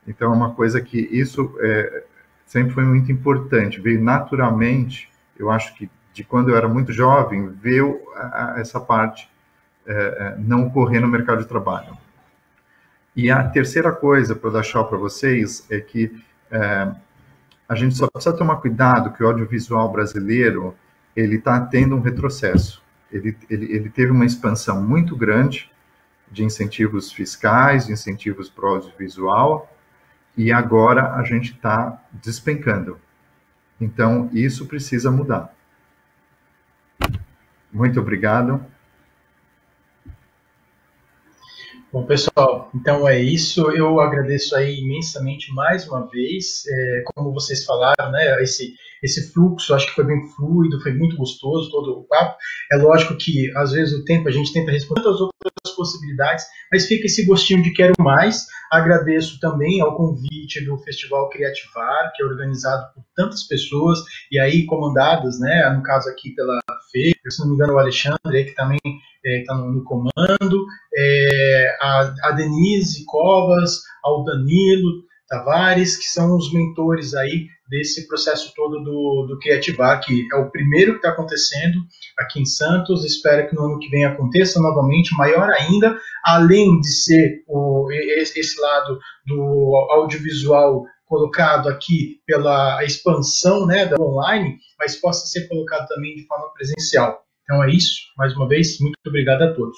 Então, é uma coisa que isso sempre foi muito importante, veio naturalmente, eu acho que de quando eu era muito jovem, veio essa parte não ocorrer no mercado de trabalho. E a terceira coisa para deixar para vocês é que a gente só precisa tomar cuidado que o audiovisual brasileiro ele está tendo um retrocesso. Ele teve uma expansão muito grande de incentivos fiscais, de incentivos para o audiovisual, e agora a gente está despencando. Então, isso precisa mudar. Muito obrigado. Bom, pessoal, então é isso. Eu agradeço aí imensamente mais uma vez. Como vocês falaram, né, esse fluxo, acho que foi bem fluido, foi muito gostoso todo o papo. É lógico que, às vezes, o tempo a gente tenta responder as outras possibilidades, mas fica esse gostinho de quero mais. Agradeço também ao convite do Festival Criativar, que é organizado por tantas pessoas, e aí comandadas, né, no caso aqui pela Fê, se não me engano o Alexandre, que também está no comando, a Denise Covas, ao Danilo Tavares, que são os mentores aí desse processo todo do Criativar, que é o primeiro que está acontecendo aqui em Santos. Espero que no ano que vem aconteça novamente, maior ainda, além de ser esse lado do audiovisual colocado aqui pela expansão, né, da online, mas possa ser colocado também de forma presencial. Então é isso, mais uma vez, muito obrigado a todos.